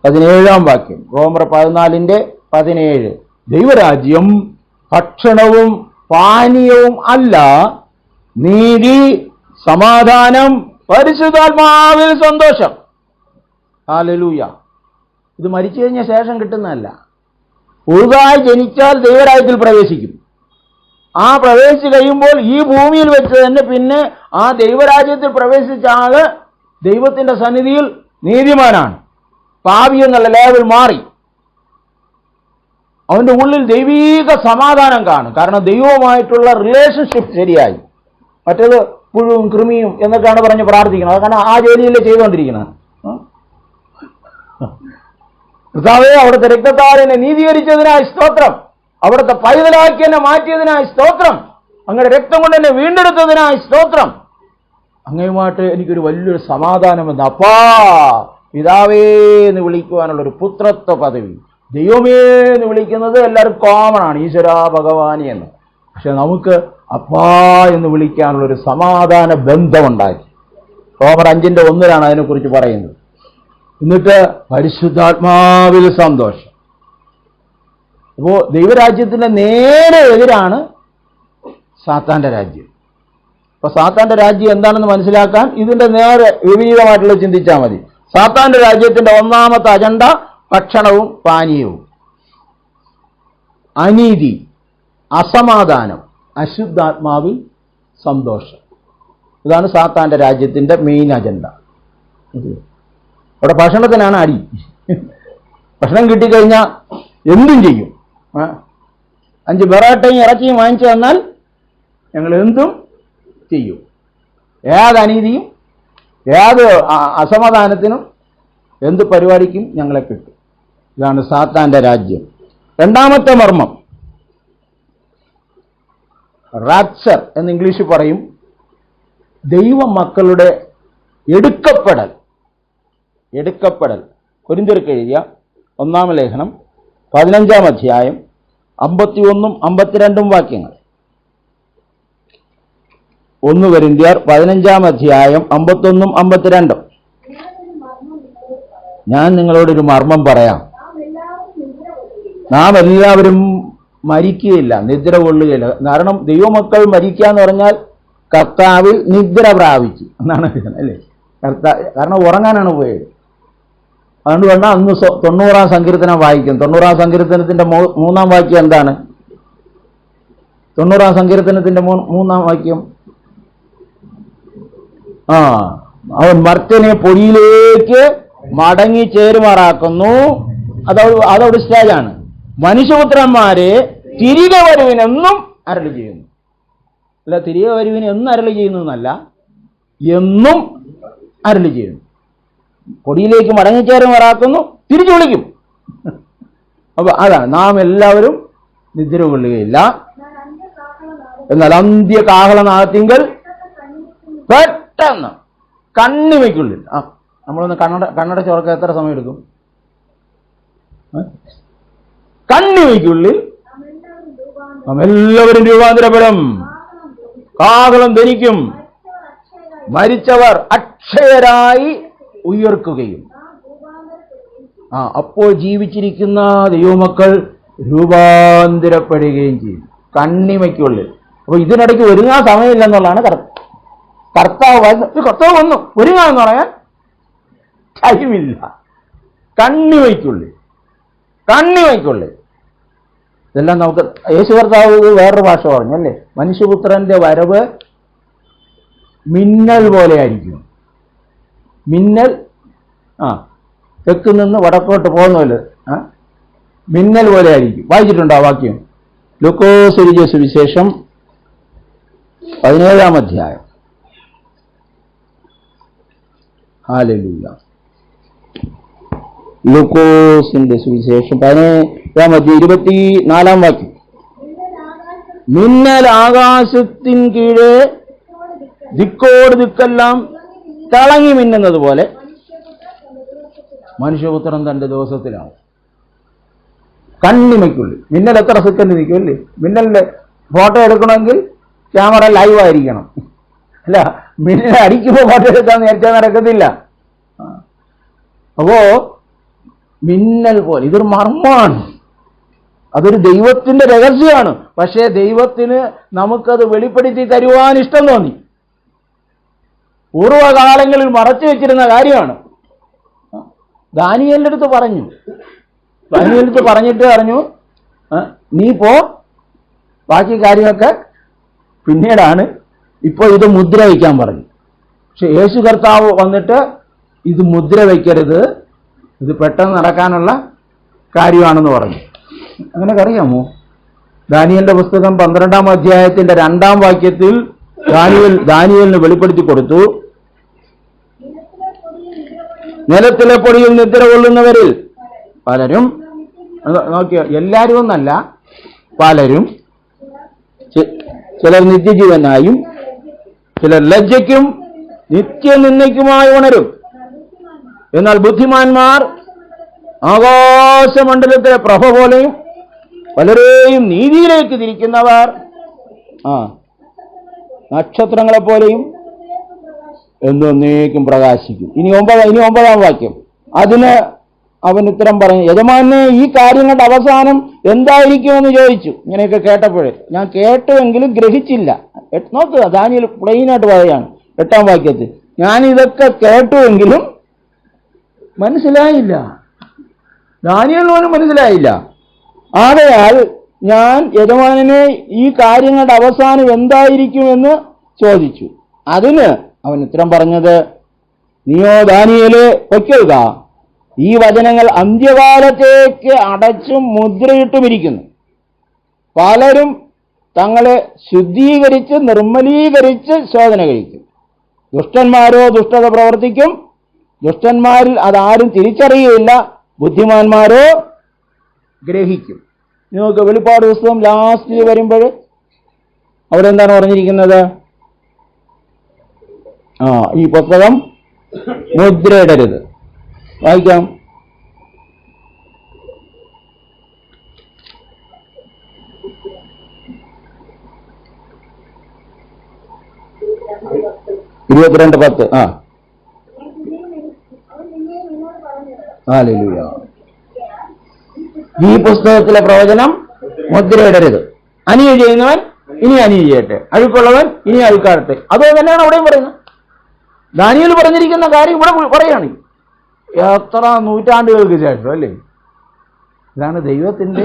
S1: 17-ാം വാക്യം. റോമർ 14:17. ദൈവരാജ്യം ഭക്ഷണവും പാനീയവും അല്ല, നീതി, സമാധാനം, പരിശുദ്ധാത്മാവിൽ സന്തോഷം. ഹല്ലേലൂയ. ഇത് മരിച്ചു കഴിഞ്ഞ ശേഷം കിട്ടുന്നതല്ല. പുതുതായി ജനിച്ചാൽ ദൈവരാജ്യത്തിൽ പ്രവേശിക്കും. ആ പ്രവേശിച്ച് കഴിയുമ്പോൾ ഈ ഭൂമിയിൽ വെച്ച് തന്നെ പിന്നെ ആ ദൈവരാജ്യത്തിൽ പ്രവേശിച്ച ആള് ദൈവത്തിന്റെ സന്നിധിയിൽ നീതിമാനാണ്. പാപി എന്നുള്ള ലേവൽ മാറി അവന്റെ ഉള്ളിൽ ദൈവീക സമാധാനം കാണും. കാരണം ദൈവവുമായിട്ടുള്ള റിലേഷൻഷിപ്പ് ശരിയായി. മറ്റേത് പുഴുവും കൃമിയും എന്നൊക്കെയാണ് പറഞ്ഞ് പ്രാർത്ഥിക്കുന്നത്. അത് കാരണം ആ ജോലിയല്ലേ ചെയ്തുകൊണ്ടിരിക്കുന്നത്. കർത്താവേ, അവിടുത്തെ രക്തത്താൽ എന്നെ നീതീകരിച്ചതിനായി സ്തോത്രം, അവിടുത്തെ പൈതലാക്കി എന്നെ മാറ്റിയതിനായി സ്തോത്രം, അങ്ങയുടെ രക്തം കൊണ്ട് എന്നെ വീണ്ടെടുത്തതിനായി സ്തോത്രം. അങ്ങയുമായിട്ട് എനിക്കൊരു വലിയൊരു സമാധാനമെന്ന്, അപ്പാ പിതാവേ എന്ന് വിളിക്കുവാനുള്ളൊരു പുത്രത്വ പദവി. ദൈവമേ എന്ന് വിളിക്കുന്നത് എല്ലാവരും കോമൺ ആണ്, ഈശ്വരാ ഭഗവാനി എന്ന്. പക്ഷെ നമുക്ക് അപ്പാ എന്ന് വിളിക്കാനുള്ളൊരു സമാധാന ബന്ധമുണ്ടാക്കി. റോമർ 5:1 അതിനെക്കുറിച്ച് പറയുന്നത്. എന്നിട്ട് പരിശുദ്ധാത്മാവിൽ സന്തോഷം. അപ്പോൾ ദൈവരാജ്യത്തിന്റെ നേരെ എതിരാണ് സാത്താന്റെ രാജ്യം. അപ്പൊ സാത്താന്റെ രാജ്യം എന്താണെന്ന് മനസ്സിലാക്കാൻ ഇതിന്റെ നേരെ വിപരീതമായിട്ടുള്ള ചിന്തിച്ചാൽ മതി. സാത്താന്റെ രാജ്യത്തിന്റെ ഒന്നാമത്തെ അജണ്ട ഭക്ഷണവും പാനീയവും, അനീതി, അസമാധാനം, അശുദ്ധാത്മാവിൽ സന്തോഷം. ഇതാണ് സാത്താന്റെ രാജ്യത്തിന്റെ മെയിൻ അജണ്ട. അവിടെ ഭക്ഷണത്തിനാണ് അടി. ഭക്ഷണം കിട്ടിക്കഴിഞ്ഞാൽ എന്തും ചെയ്യും. 5 ബെറാട്ടയും ഇറച്ചിയും വാങ്ങിച്ചു തന്നാൽ ഞങ്ങൾ എന്തും ചെയ്യും. ഏത് അനീതിയും ഏത് അസമാധാനത്തിനും എന്ത് പരിപാടിക്കും ഞങ്ങളെ കിട്ടും. ഇതാണ് സാത്താന്റെ രാജ്യം. രണ്ടാമത്തെ മർമ്മം റാപ്ചർ എന്ന് ഇംഗ്ലീഷിൽ പറയും. ദൈവ മക്കളുടെ എടുക്കപ്പെടൽ. കൊരിന്ത്യർക്ക് എഴുതിയ 1-ാം ലേഖനം 15-ാം അധ്യായം 51 52 വാക്യങ്ങൾ. 1 കൊരിന്ത്യർ 15-ാം അധ്യായം 51 52. ഞാൻ നിങ്ങളോടൊരു മർമ്മം പറയാം. നാം എല്ലാവരും മരിക്കുകയില്ല, നിദ്ര കൊള്ളുകയില്ല. കാരണം ദൈവമക്കൾ മരിക്കുക എന്ന് പറഞ്ഞാൽ കർത്താവിൽ നിദ്ര പ്രാപിച്ചു എന്നാണ് അല്ലേ? കാരണം ഉറങ്ങാനാണ് പോയത്. അതുകൊണ്ട് വേണം അന്ന് 90-ാം സങ്കീർത്തനം വായിക്കും. 90-ാം സങ്കീർത്തനത്തിന്റെ 3-ാം വാക്യം എന്താണ്? 90-ാം സങ്കീർത്തനത്തിന്റെ 3-ാം വാക്യം, അവൻ മർത്യനെ പൊടിയിലേക്ക് മടങ്ങി ചേരുമാറാക്കുന്നു. അതവിടെ സ്റ്റേജാണ്. മനുഷ്യപുത്രന്മാരെ തിരികെ വരുവിനെന്നും അരുളി ചെയ്യുന്നു. അല്ല, തിരികെ വരുവിന് എന്നും അരുളി ചെയ്യുന്നു എന്നല്ല, എന്നും അരുളി ചെയ്യുന്നു. പൊടിയിലേക്ക് മടങ്ങിച്ചേരുമാറാക്കുന്നു, തിരിച്ചു വിളിക്കും. അപ്പൊ അതാണ്, നാം എല്ലാവരും നിദ്ര കൊള്ളുകയില്ല, എന്നാൽ അന്ത്യകാഹളനാദത്തിങ്കൽ പെട്ടെന്ന് കണ്ണിമയ്ക്കുള്ളിൽ നമ്മളൊന്ന് കണ്ണടച്ച് ഉറക്കം എത്ര സമയം എടുക്കും? കണ്ണിമയ്ക്കുള്ളിൽ എല്ലാവരും രൂപാന്തരപ്പെടും, കാഹളം ധനിക്കും, മരിച്ചവർ അക്ഷയരായി ഉയർക്കുകയും അപ്പോൾ ജീവിച്ചിരിക്കുന്ന ദൈവമക്കൾ രൂപാന്തരപ്പെടുകയും ചെയ്യും. കണ്ണിമയ്ക്കുള്ളിൽ. അപ്പൊ ഇതിനിടയ്ക്ക് ഒരുങ്ങാൻ സമയമില്ലെന്നുള്ളതാണ് കർത്താവ് വന്നു ഒരുങ്ങാന്ന് പറയാൻ ടൈമില്ല. കണ്ണിമയ്ക്കുള്ളിൽ. ഇതെല്ലാം നമുക്ക് യേശു കർത്താവ് വേറൊരു ഭാഷ പറഞ്ഞല്ലേ, മനുഷ്യപുത്രന്റെ വരവ് മിന്നൽ പോലെ ആയിരിക്കും. മിന്നൽ തെക്ക് നിന്ന് വടക്കോട്ട് പോകുന്നല്ലോ, മിന്നൽ പോലെ ആയിരിക്കും. വായിച്ചിട്ടുണ്ടോ ആ വാക്യം? ലൂക്കോസ് എഴുതിയ സുവിശേഷം 17-ാം അധ്യായം. ഹല്ലേലൂയ. ലൂക്കോസിന്റെ സുവിശേഷം 17-ാം അധ്യായം 24-ാം വാക്യം. മിന്നൽ ആകാശത്തിൻ കീഴെ ദിക്കോട് ദിക്കെല്ലാം തിളങ്ങി മിന്നുന്നത് പോലെ മനുഷ്യപുത്രൻ തന്റെ ദിവസത്തിലാണ്. കണ്ണിമയ്ക്കുള്ളിൽ. മിന്നൽ എത്ര സെക്കൻഡ് നിൽക്കും അല്ലേ? മിന്നലിന്റെ ഫോട്ടോ എടുക്കണമെങ്കിൽ ക്യാമറ ലൈവ് ആയിരിക്കണം. അല്ല, മിന്നൽ അടിക്കുമ്പോൾ ഫോട്ടോ എടുക്കാൻ നേരത്തെ നടക്കത്തില്ല. അപ്പോ മിന്നൽ പോലെ ഇതൊരു മർമ്മമാണ്, അതൊരു ദൈവത്തിന്റെ രഹസ്യമാണ്. പക്ഷേ ദൈവത്തിന് നമുക്കത് വെളിപ്പെടുത്തി തരുവാൻ ഇഷ്ടം തോന്നി. പൂർവ്വകാലങ്ങളിൽ മറച്ചു വെച്ചിരുന്ന കാര്യമാണ്. ദാനിയേലിന്റെ അടുത്ത് പറഞ്ഞിട്ട് പറഞ്ഞു, നീ പോ, ബാക്കി കാര്യമൊക്കെ പിന്നീടാണ്, ഇപ്പോൾ ഇത് മുദ്ര വയ്ക്കാൻ പറഞ്ഞു. പക്ഷെ യേശു കർത്താവ് വന്നിട്ട് ഇത് മുദ്ര വയ്ക്കരുത്, ഇത് പെട്ടെന്ന് നടക്കാനുള്ള കാര്യമാണെന്ന് പറഞ്ഞു. അങ്ങനെയൊക്കെ അറിയാമോ? ദാനിയേലിന്റെ പുസ്തകം 12-ാം അധ്യായത്തിന്റെ 2-ാം വാക്യത്തിൽ ദാനിയേലിന് വെളിപ്പെടുത്തി കൊടുത്തു, നിലത്തിലെ പൊടിയിൽ നിദ്ര കൊള്ളുന്നവരിൽ പലരും, നോക്കിയോ, എല്ലാവരും ഒന്നല്ല, പലരും, ചിലർ നിത്യജീവനായും ചിലർ ലജ്ജയ്ക്കും നിത്യനിന്ദയ്ക്കുമായി ഉണരും. എന്നാൽ ബുദ്ധിമാന്മാർ ആകാശമണ്ഡലത്തിലെ പ്രഭ പോലെയും പലരെയും നീതിയിലേക്ക് തിരിക്കുന്നവർ നക്ഷത്രങ്ങളെ പോലെയും എന്നേക്കും പ്രകാശിക്കും. ഇനി 9-ാം വാക്യം. അതിന് അവൻ ഉത്തരം പറഞ്ഞു, യജമാനെ, ഈ കാര്യങ്ങളുടെ അവസാനം എന്തായിരിക്കുമെന്ന് ചോദിച്ചു. ഇങ്ങനെയൊക്കെ കേട്ടപ്പോഴേ ഞാൻ കേട്ടുവെങ്കിലും ഗ്രഹിച്ചില്ല. നോക്കുക, ദാനിയേൽ പ്ലെയിനായിട്ട് പറയുകയാണ് 8-ാം വാക്യത്തിൽ, ഞാൻ ഇതൊക്കെ കേട്ടുവെങ്കിലും മനസ്സിലായില്ല. ദാനിയേലിനും മനസ്സിലായില്ല. ആകയാൽ ഞാൻ യജമാനനെ ഈ കാര്യങ്ങളുടെ അവസാനം എന്തായിരിക്കുമെന്ന് ചോദിച്ചു. അതിന് അവൻ ഉത്തരം പറഞ്ഞത്, നീയോ ദാനിയേലേ പൊയ്ക്കൊള്ളുക, ഈ വചനങ്ങൾ അന്ത്യകാലത്തേക്ക് അടച്ചും മുദ്രയിട്ടുമിരിക്കുന്നു. പലരും തങ്ങളെ ശുദ്ധീകരിച്ച് നിർമ്മലീകരിച്ച് ശോധന കഴിക്കും. ദുഷ്ടന്മാരോ ദുഷ്ടത പ്രവർത്തിക്കും, ദുഷ്ടന്മാരിൽ അതാരും തിരിച്ചറിയുകയില്ല, ബുദ്ധിമാന്മാരോ ഗ്രഹിക്കും. നിങ്ങൾക്ക് വെളിപ്പാട് പുസ്തകം ലാസ്റ്റിൽ വരുമ്പോൾ അവിടെ എന്താണ് പറഞ്ഞിരിക്കുന്നത്? ഈ പുസ്തകം മുദ്രയിടരുത്. വായിക്കാം. ഇരുപത്തിരണ്ട് 10. ഹല്ലേലൂയ. ഈ പുസ്തകത്തിലെ പ്രവചനം മുദ്രയിടരുത്. അനിയ ചെയ്യുന്നവൻ ഇനി അനിയ ചെയ്യട്ടെ, അഴുക്കുള്ളവൻ ഇനി അഴുക്കാടട്ടെ. അതോ തന്നെയാണ് അവിടെയും പറയുന്നത്. ദാനിയേൽ പറഞ്ഞിരിക്കുന്ന കാര്യം ഇവിടെ പറയുകയാണ്. എത്ര നൂറ്റാണ്ടുകൾക്ക് ശേഷം അല്ലേ? ഇതാണ് ദൈവത്തിന്റെ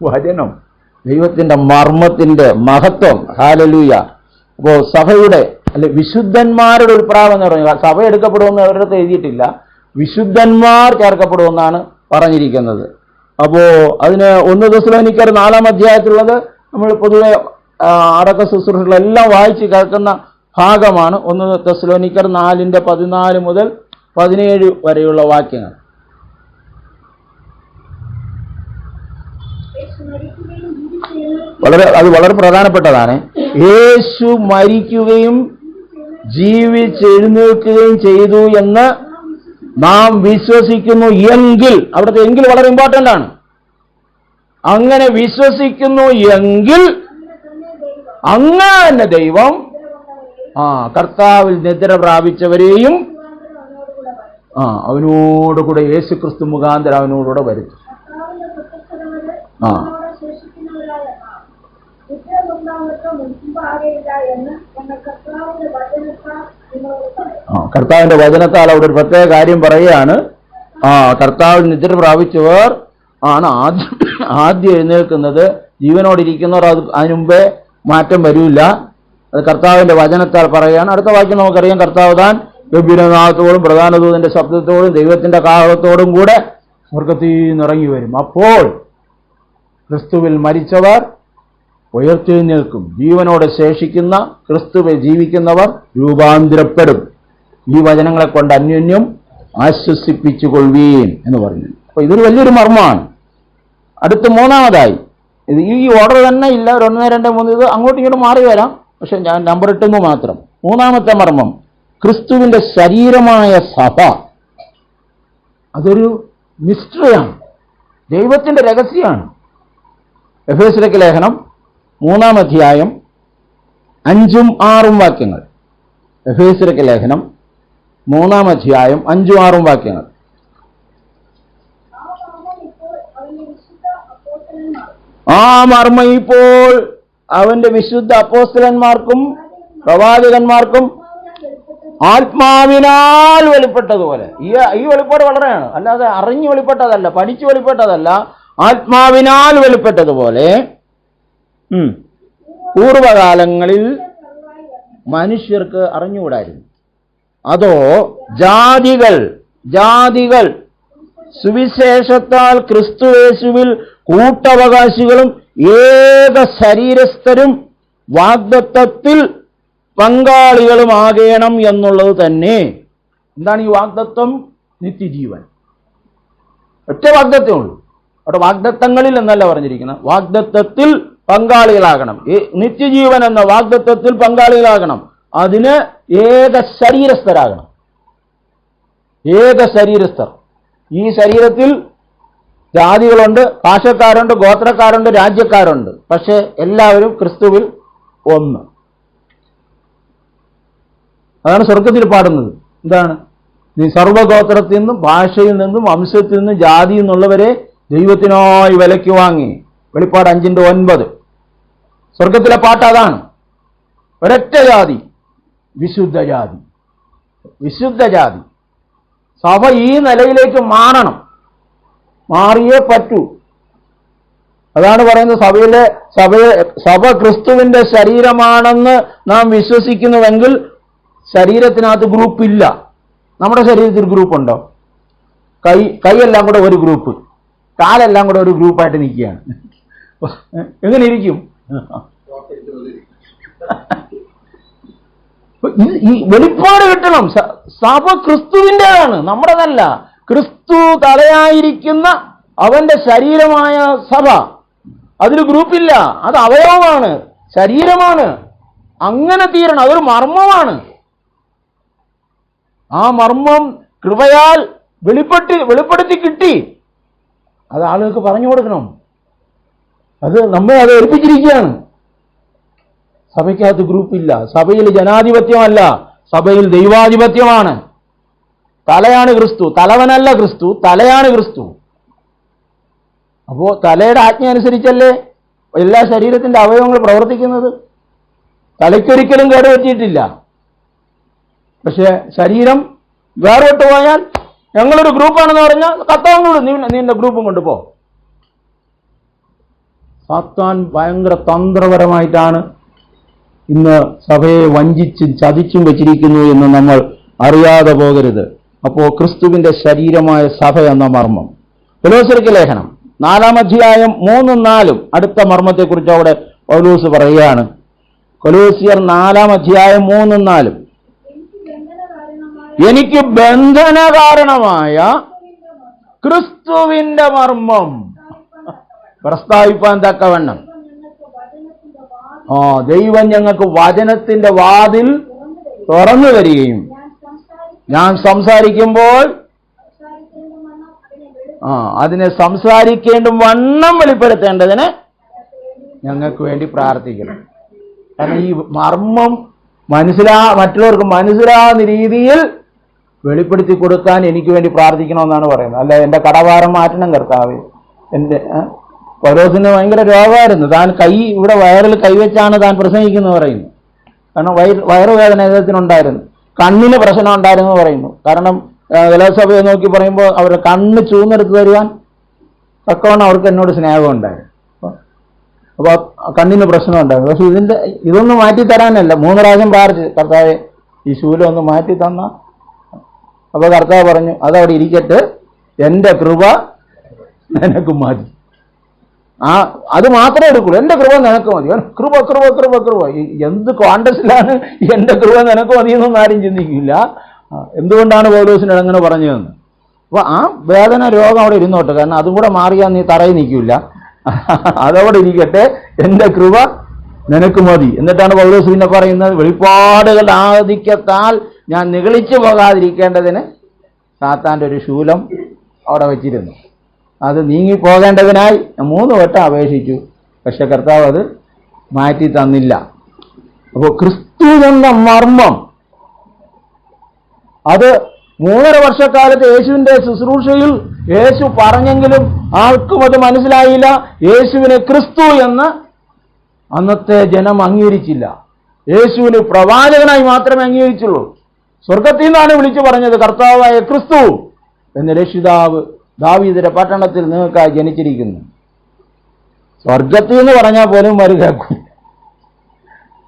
S1: വചനം, ദൈവത്തിന്റെ മർമ്മത്തിന്റെ മഹത്വം. ഹല്ലേലൂയ. അപ്പോ സഭയുടെ വിശുദ്ധന്മാരുടെ ഉൾപ്രാവം എന്ന് പറഞ്ഞു. സഭ എടുക്കപ്പെടുമെന്ന് അവരുടെ അടുത്ത് എഴുതിയിട്ടില്ല, വിശുദ്ധന്മാർ ചേർക്കപ്പെടുമെന്നാണ് പറഞ്ഞിരിക്കുന്നത്. അപ്പോ അതിന് 1 തെസ്സലോനിക്കർ 4-ാം അധ്യായത്തിലുള്ളത് നമ്മൾ പൊതുവെ അടക്ക ശുശ്രൂഷകളെല്ലാം വായിച്ച് കേൾക്കുന്ന ഭാഗമാണ്. 1 തെസ്സലോനിക്കർ 4-14 മുതൽ 17 വരെയുള്ള വാക്യങ്ങൾ. അത് വളരെ പ്രധാനപ്പെട്ടതാണ്. യേശു മരിക്കുകയും ജീവിച്ചെഴുന്നേൽക്കുകയും ചെയ്തു എന്ന് നാം വിശ്വസിക്കുന്നു എങ്കിൽ, അവിടുത്തെ എങ്കിൽ വളരെ ഇമ്പോർട്ടന്റ് ആണ്. അങ്ങനെ വിശ്വസിക്കുന്നു എങ്കിൽ അങ്ങനെ ദൈവം കർത്താവിൽ നിദ്ര പ്രാപിച്ചവരെയും അവനോടുകൂടെ യേശുക്രിസ്തു മുഖാന്തരം അവനോടുകൂടെ വരുത്തും. കർത്താവിന്റെ വചനത്താൽ അവിടെ ഒരു പ്രത്യേക കാര്യം പറയുകയാണ്. കർത്താവിൽ നിദ്ര പ്രാപിച്ചവർ ആണ് ആദ്യം എഴുന്നേൽക്കുന്നത്. ജീവനോടിരിക്കുന്നവർ അതിനു മുമ്പേ മാറ്റം വരില്ല. അത് കർത്താവിന്റെ വചനത്താൽ പറയുകയാണ്. അടുത്ത വാക്യം നമുക്കറിയാം. കർത്താവ് താൻ ഗംഭീരനാഥത്തോടും പ്രധാന ദൂതന്റെ ശബ്ദത്തോടും ദൈവത്തിന്റെ കാഹളത്തോടും കൂടെ സ്വർഗ്ഗത്തിൽ നിന്നിറങ്ങി വരും. അപ്പോൾ ക്രിസ്തുവിൽ മരിച്ചവർ ഉയർത്തെഴുന്നേൽക്കും. ജീവനോടെ ശേഷിക്കുന്ന ക്രിസ്തുവിൽ ജീവിക്കുന്നവർ രൂപാന്തരപ്പെടും. ഈ വചനങ്ങളെ കൊണ്ട് അന്യോന്യം ആശ്വസിപ്പിച്ചുകൊള്ളുവീൻ എന്ന് പറഞ്ഞു. അപ്പൊ ഇതൊരു വലിയൊരു മർമ്മമാണ്. അടുത്ത മൂന്നാമതായി, ഇത് ഈ ഓർഡർ തന്നെ ഇല്ല, 1, 2, 3 ഇത് അങ്ങോട്ടും ഇങ്ങോട്ടും മാറി വരാം, പക്ഷെ ഞാൻ നമ്പർ ഇട്ടുന്നു മാത്രം. മൂന്നാമത്തെ മർമ്മം ക്രിസ്തുവിന്റെ ശരീരമായ സഭ. അതൊരു മിസ്റ്ററിയാണ്, ദൈവത്തിന്റെ രഹസ്യമാണ്. എഫേസ്യർക്ക് ലേഖനം 3-ാം അധ്യായം 5ഉം 6ഉം വാക്യങ്ങൾ. എഫേസ്യർക്ക് ലേഖനം 3-ാം അധ്യായം 5ഉം 6ഉം വാക്യങ്ങൾ. ആ മർമ്മം ഇപ്പോൾ അവന്റെ വിശുദ്ധ അപ്പോസ്തലന്മാർക്കും പ്രവാചകന്മാർക്കും ആത്മാവിനാൽ വെളിപ്പെട്ടതുപോലെ. ഈ വെളിപ്പാട് വളരെയാണ്, അല്ലാതെ അറിഞ്ഞു വെളിപ്പെട്ടതല്ല, പഠിച്ചു വെളിപ്പെട്ടതല്ല. ആത്മാവിനാൽ വെളിപ്പെട്ടതുപോലെ പൂർവകാലങ്ങളിൽ മനുഷ്യർക്ക് അറിഞ്ഞുകൂടായിരുന്നു. അതോ ജാതികൾ സുവിശേഷത്താൽ ക്രിസ്തുയേശുവിൽ കൂട്ടവകാശികളും ഏക ശരീരസ്ഥരും വാഗ്ദത്തത്തിൽ പങ്കാളികളുമാകണം എന്നുള്ളത് തന്നെ. എന്താണ് ഈ വാഗ്ദത്തം? നിത്യജീവൻ. ഒറ്റ വാഗ്ദത്തമുള്ളൂ. അവിടെ വാഗ്ദത്തങ്ങളിൽ എന്നല്ല പറഞ്ഞിരിക്കുന്നത്, വാഗ്ദത്തത്തിൽ പങ്കാളികളാകണം. നിത്യജീവൻ എന്ന വാഗ്ദത്തത്തിൽ പങ്കാളികളാകണം. അതിന് ഏക ശരീരസ്ഥരാകണം. ഏക ശരീരസ്ഥർ. ഈ ശരീരത്തിൽ ജാതികളുണ്ട്, ഭാഷക്കാരുണ്ട്, ഗോത്രക്കാരുണ്ട്, രാജ്യക്കാരുണ്ട്. പക്ഷെ എല്ലാവരും ക്രിസ്തുവിൽ ഒന്ന്. അതാണ് സ്വർഗത്തിൽ പാടുന്നത്. എന്താണ്? നീ സർവ്വഗോത്രത്തിൽ നിന്നും ഭാഷയിൽ നിന്നും വംശത്തിൽ നിന്നും ജാതിയിൽ നിന്നുള്ളവരെ ദൈവത്തിനായി വിലയ്ക്ക് വാങ്ങി. വെളിപ്പാട് 5:9. സ്വർഗത്തിലെ പാട്ട് അതാണ്. ഒരൊറ്റ ജാതി, വിശുദ്ധ ജാതി. വിശുദ്ധ ജാതി. സഭ ഈ നിലയിലേക്ക് മാറണം, മാറിയേ പറ്റൂ. അതാണ് പറയുന്നത്, സഭ ക്രിസ്തുവിന്റെ ശരീരമാണെന്ന് നാം വിശ്വസിക്കുന്നുവെങ്കിൽ ശരീരത്തിനകത്ത് ഗ്രൂപ്പില്ല. നമ്മുടെ ശരീരത്തിൽ ഗ്രൂപ്പുണ്ടോ? കൈയെല്ലാം കൂടെ ഒരു ഗ്രൂപ്പ്, കാലെല്ലാം കൂടെ ഒരു ഗ്രൂപ്പായിട്ട് നിൽക്കുകയാണ്. എങ്ങനെ ഇരിക്കും? ഈ വെളിപ്പാട് കിട്ടണം. സഭ ക്രിസ്തുവിൻ്റെതാണ്, നമ്മുടേതല്ല. ക്രിസ്തു തലയായിരിക്കുന്ന അവന്റെ ശരീരമായ സഭ, അതിൽ ഗ്രൂപ്പില്ല. അത് അവയവമാണ്, ശരീരമാണ്. അങ്ങനെ തീരണം. അതൊരു മർമ്മമാണ്. ആ മർമ്മം കൃപയാൽ വെളിപ്പെടുത്തി കിട്ടി. അത് ആളുകൾക്ക് പറഞ്ഞു കൊടുക്കണം. അത് നമ്മെ അത് ഏൽപ്പിച്ചിരിക്കുകയാണ്. സഭയ്ക്കകത്ത് ഗ്രൂപ്പില്ല. സഭയിൽ ജനാധിപത്യമല്ല, സഭയിൽ ദൈവാധിപത്യമാണ്. തലയാണ് ക്രിസ്തു, തലവനല്ല ക്രിസ്തു, തലയാണ് ക്രിസ്തു. അപ്പോ തലയുടെ ആജ്ഞ അനുസരിച്ചല്ലേ എല്ലാ ശരീരത്തിന്റെ അവയവങ്ങൾ പ്രവർത്തിക്കുന്നത്. തലയ്ക്കൊരിക്കലും കേടുപറ്റിയിട്ടില്ല. പക്ഷെ ശരീരം വേറോട്ട് പോയാൽ, ഞങ്ങളൊരു ഗ്രൂപ്പാണെന്ന് പറഞ്ഞാൽ കർത്താവിനോട് നിന്റെ ഗ്രൂപ്പും കൊണ്ടുപോ. സാത്താൻ ഭയങ്കര തന്ത്രപരമായിട്ടാണ് ഇന്ന് സഭയെ വഞ്ചിച്ചും ചതിച്ചും വെച്ചിരിക്കുന്നു എന്ന് നമ്മൾ അറിയാതെ പോകരുത്. അപ്പോൾ ക്രിസ്തുവിന്റെ ശരീരമായ സഭ എന്ന മർമ്മം. കൊലോസ്യർക്ക് ലേഖനം 4-ാം അധ്യായം 3-ഉം 4-ഉം അടുത്ത മർമ്മത്തെക്കുറിച്ച് അവിടെ പൗലോസ് പറയുകയാണ്. കൊലോസ്യർ 4-ാം അധ്യായം 3-ഉം 4-ഉം. എനിക്ക് ബന്ധന കാരണമായ ക്രിസ്തുവിന്റെ മർമ്മം പ്രസ്താവിപ്പാൻ തക്കവണ്ണം ദൈവം ഞങ്ങൾക്ക് വചനത്തിന്റെ വാതിൽ തുറന്നു തരികയും ഞാൻ സംസാരിക്കുമ്പോൾ അതിനെ സംസാരിക്കേണ്ടും വണ്ണം വെളിപ്പെടുത്തേണ്ടതിന് ഞങ്ങൾക്ക് വേണ്ടി പ്രാർത്ഥിക്കണം. കാരണം ഈ മർമ്മം മറ്റുള്ളവർക്ക് മനസ്സിലാകുന്ന രീതിയിൽ വെളിപ്പെടുത്തി കൊടുക്കാൻ എനിക്ക് വേണ്ടി പ്രാർത്ഥിക്കണമെന്നാണ് പറയുന്നത്. അല്ല എൻ്റെ കടഭാരം മാറ്റണം കർത്താവേ. എൻ്റെ പൗലോസിന് ഭയങ്കര രോഗമായിരുന്നു. താൻ ഇവിടെ വയറിൽ കൈവച്ചാണ് താൻ പ്രസംഗിക്കുന്നത് പറയുന്നു. കാരണം വയറുവേദന അദ്ദേഹത്തിനുണ്ടായിരുന്നു. കണ്ണിന് പ്രശ്നം ഉണ്ടായിരുന്നു പറയുന്നു. കാരണം ഗലാത്യസഭയെ നോക്കി പറയുമ്പോൾ അവരുടെ കണ്ണ് ചൂന്നെടുത്ത് തരുവാൻ തക്കവണ്ണം അവർക്ക് എന്നോട് സ്നേഹമുണ്ടായിരുന്നു. അപ്പോൾ കണ്ണിന് പ്രശ്നമുണ്ടായിരുന്നു. പക്ഷെ ഇതൊന്നും മാറ്റി തരാനല്ല. 3 പ്രാവശ്യം പ്രാർത്ഥിച്ചു, കർത്താവെ ഈ ശൂലം ഒന്ന് മാറ്റി തന്ന. അപ്പോൾ കർത്താവ് പറഞ്ഞു, അതവിടെ ഇരിക്കട്ടെ, എൻ്റെ കൃപ നിനക്ക് മതി. അത് മാത്രമേ എടുക്കുള്ളൂ. എൻ്റെ കൃപ നിനക്ക് മതി. കൃപ കൃപ കൃപ കൃപ എന്ത് കോൺടസ്റ്റിലാണ് എൻ്റെ കൃപ നിനക്ക് മതി എന്നൊന്നും ആരും ചിന്തിക്കില്ല. എന്തുകൊണ്ടാണ് പൗലോസിനോട് അങ്ങനെ പറഞ്ഞതെന്ന്. അപ്പോൾ ആ വേദന രോഗം അവിടെ ഇരുന്നോട്ടെ. കാരണം അതും കൂടെ മാറിയാൽ നീ തറയിൽ നിൽക്കില്ല. അതവിടെ ഇരിക്കട്ടെ, എൻ്റെ കൃപ നിനക്ക് മതി. എന്നിട്ടാണ് പൗലോസ് പിന്നെ പറയുന്നത്, വെളിപ്പാടുകളുടെ ആധിക്യത്താൽ ഞാൻ നിഗളിച്ചു പോകാതിരിക്കേണ്ടതിന് സാത്താൻ്റെ ഒരു ശൂലം അവിടെ വെച്ചിരുന്നു. അത് നീങ്ങിപ്പോകേണ്ടതിനായി ഞാൻ 3 വട്ടം അപേക്ഷിച്ചു. പക്ഷെ കർത്താവ് അത് മാറ്റി തന്നില്ല. അപ്പോൾ ക്രിസ്തു എന്ന മർമ്മം അത് 3.5 വർഷക്കാലത്ത് യേശുവിൻ്റെ ശുശ്രൂഷയിൽ യേശു പറഞ്ഞെങ്കിലും ആർക്കും അത് മനസ്സിലായില്ല. യേശുവിനെ ക്രിസ്തു എന്ന് അന്നത്തെ ജനം അംഗീകരിച്ചില്ല. യേശുവിന് പ്രവാചകനായി മാത്രമേ അംഗീകരിച്ചുള്ളൂ. സ്വർഗത്തിൽ നിന്നാണ് വിളിച്ചു പറഞ്ഞത്, കർത്താവായ ക്രിസ്തു എന്ന് രക്ഷിതാവ് ദാവീദിന്റെ പട്ടണത്തിൽ നിങ്ങൾക്കായി ജനിച്ചിരിക്കുന്നു. സ്വർഗത്തിൽ എന്ന് പറഞ്ഞാൽ പോലും വരും കേൾക്കും.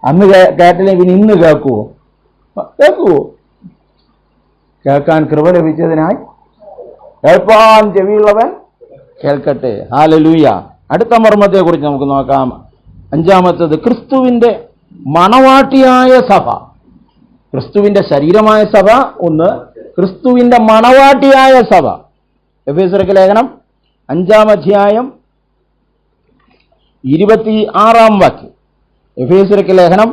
S1: അന്ന് കേട്ടില്ലെങ്കിൽ പിന്നെ ഇന്ന് കേൾക്കുവോ? കേൾക്കാൻ കൃപ ലഭിച്ചതിനായി കേൾപ്പാൻ ചെവിയുള്ളവൻ കേൾക്കട്ടെ. ഹല്ലേലൂയ. അടുത്ത മർമ്മത്തെ കുറിച്ച് നമുക്ക് നോക്കാം. 5-മത്തേത് ക്രിസ്തുവിന്റെ മണവാട്ടിയായ സഭ. ക്രിസ്തുവിന്റെ ശരീരമായ സഭ ഒന്ന്, ക്രിസ്തുവിന്റെ മണവാട്ടിയായ സഭ. എഫേസ്യർക്ക് ലേഖനം 5-ാം അധ്യായം 26-ാം വാക്യം. എഫേസ്യർക്ക് ലേഖനം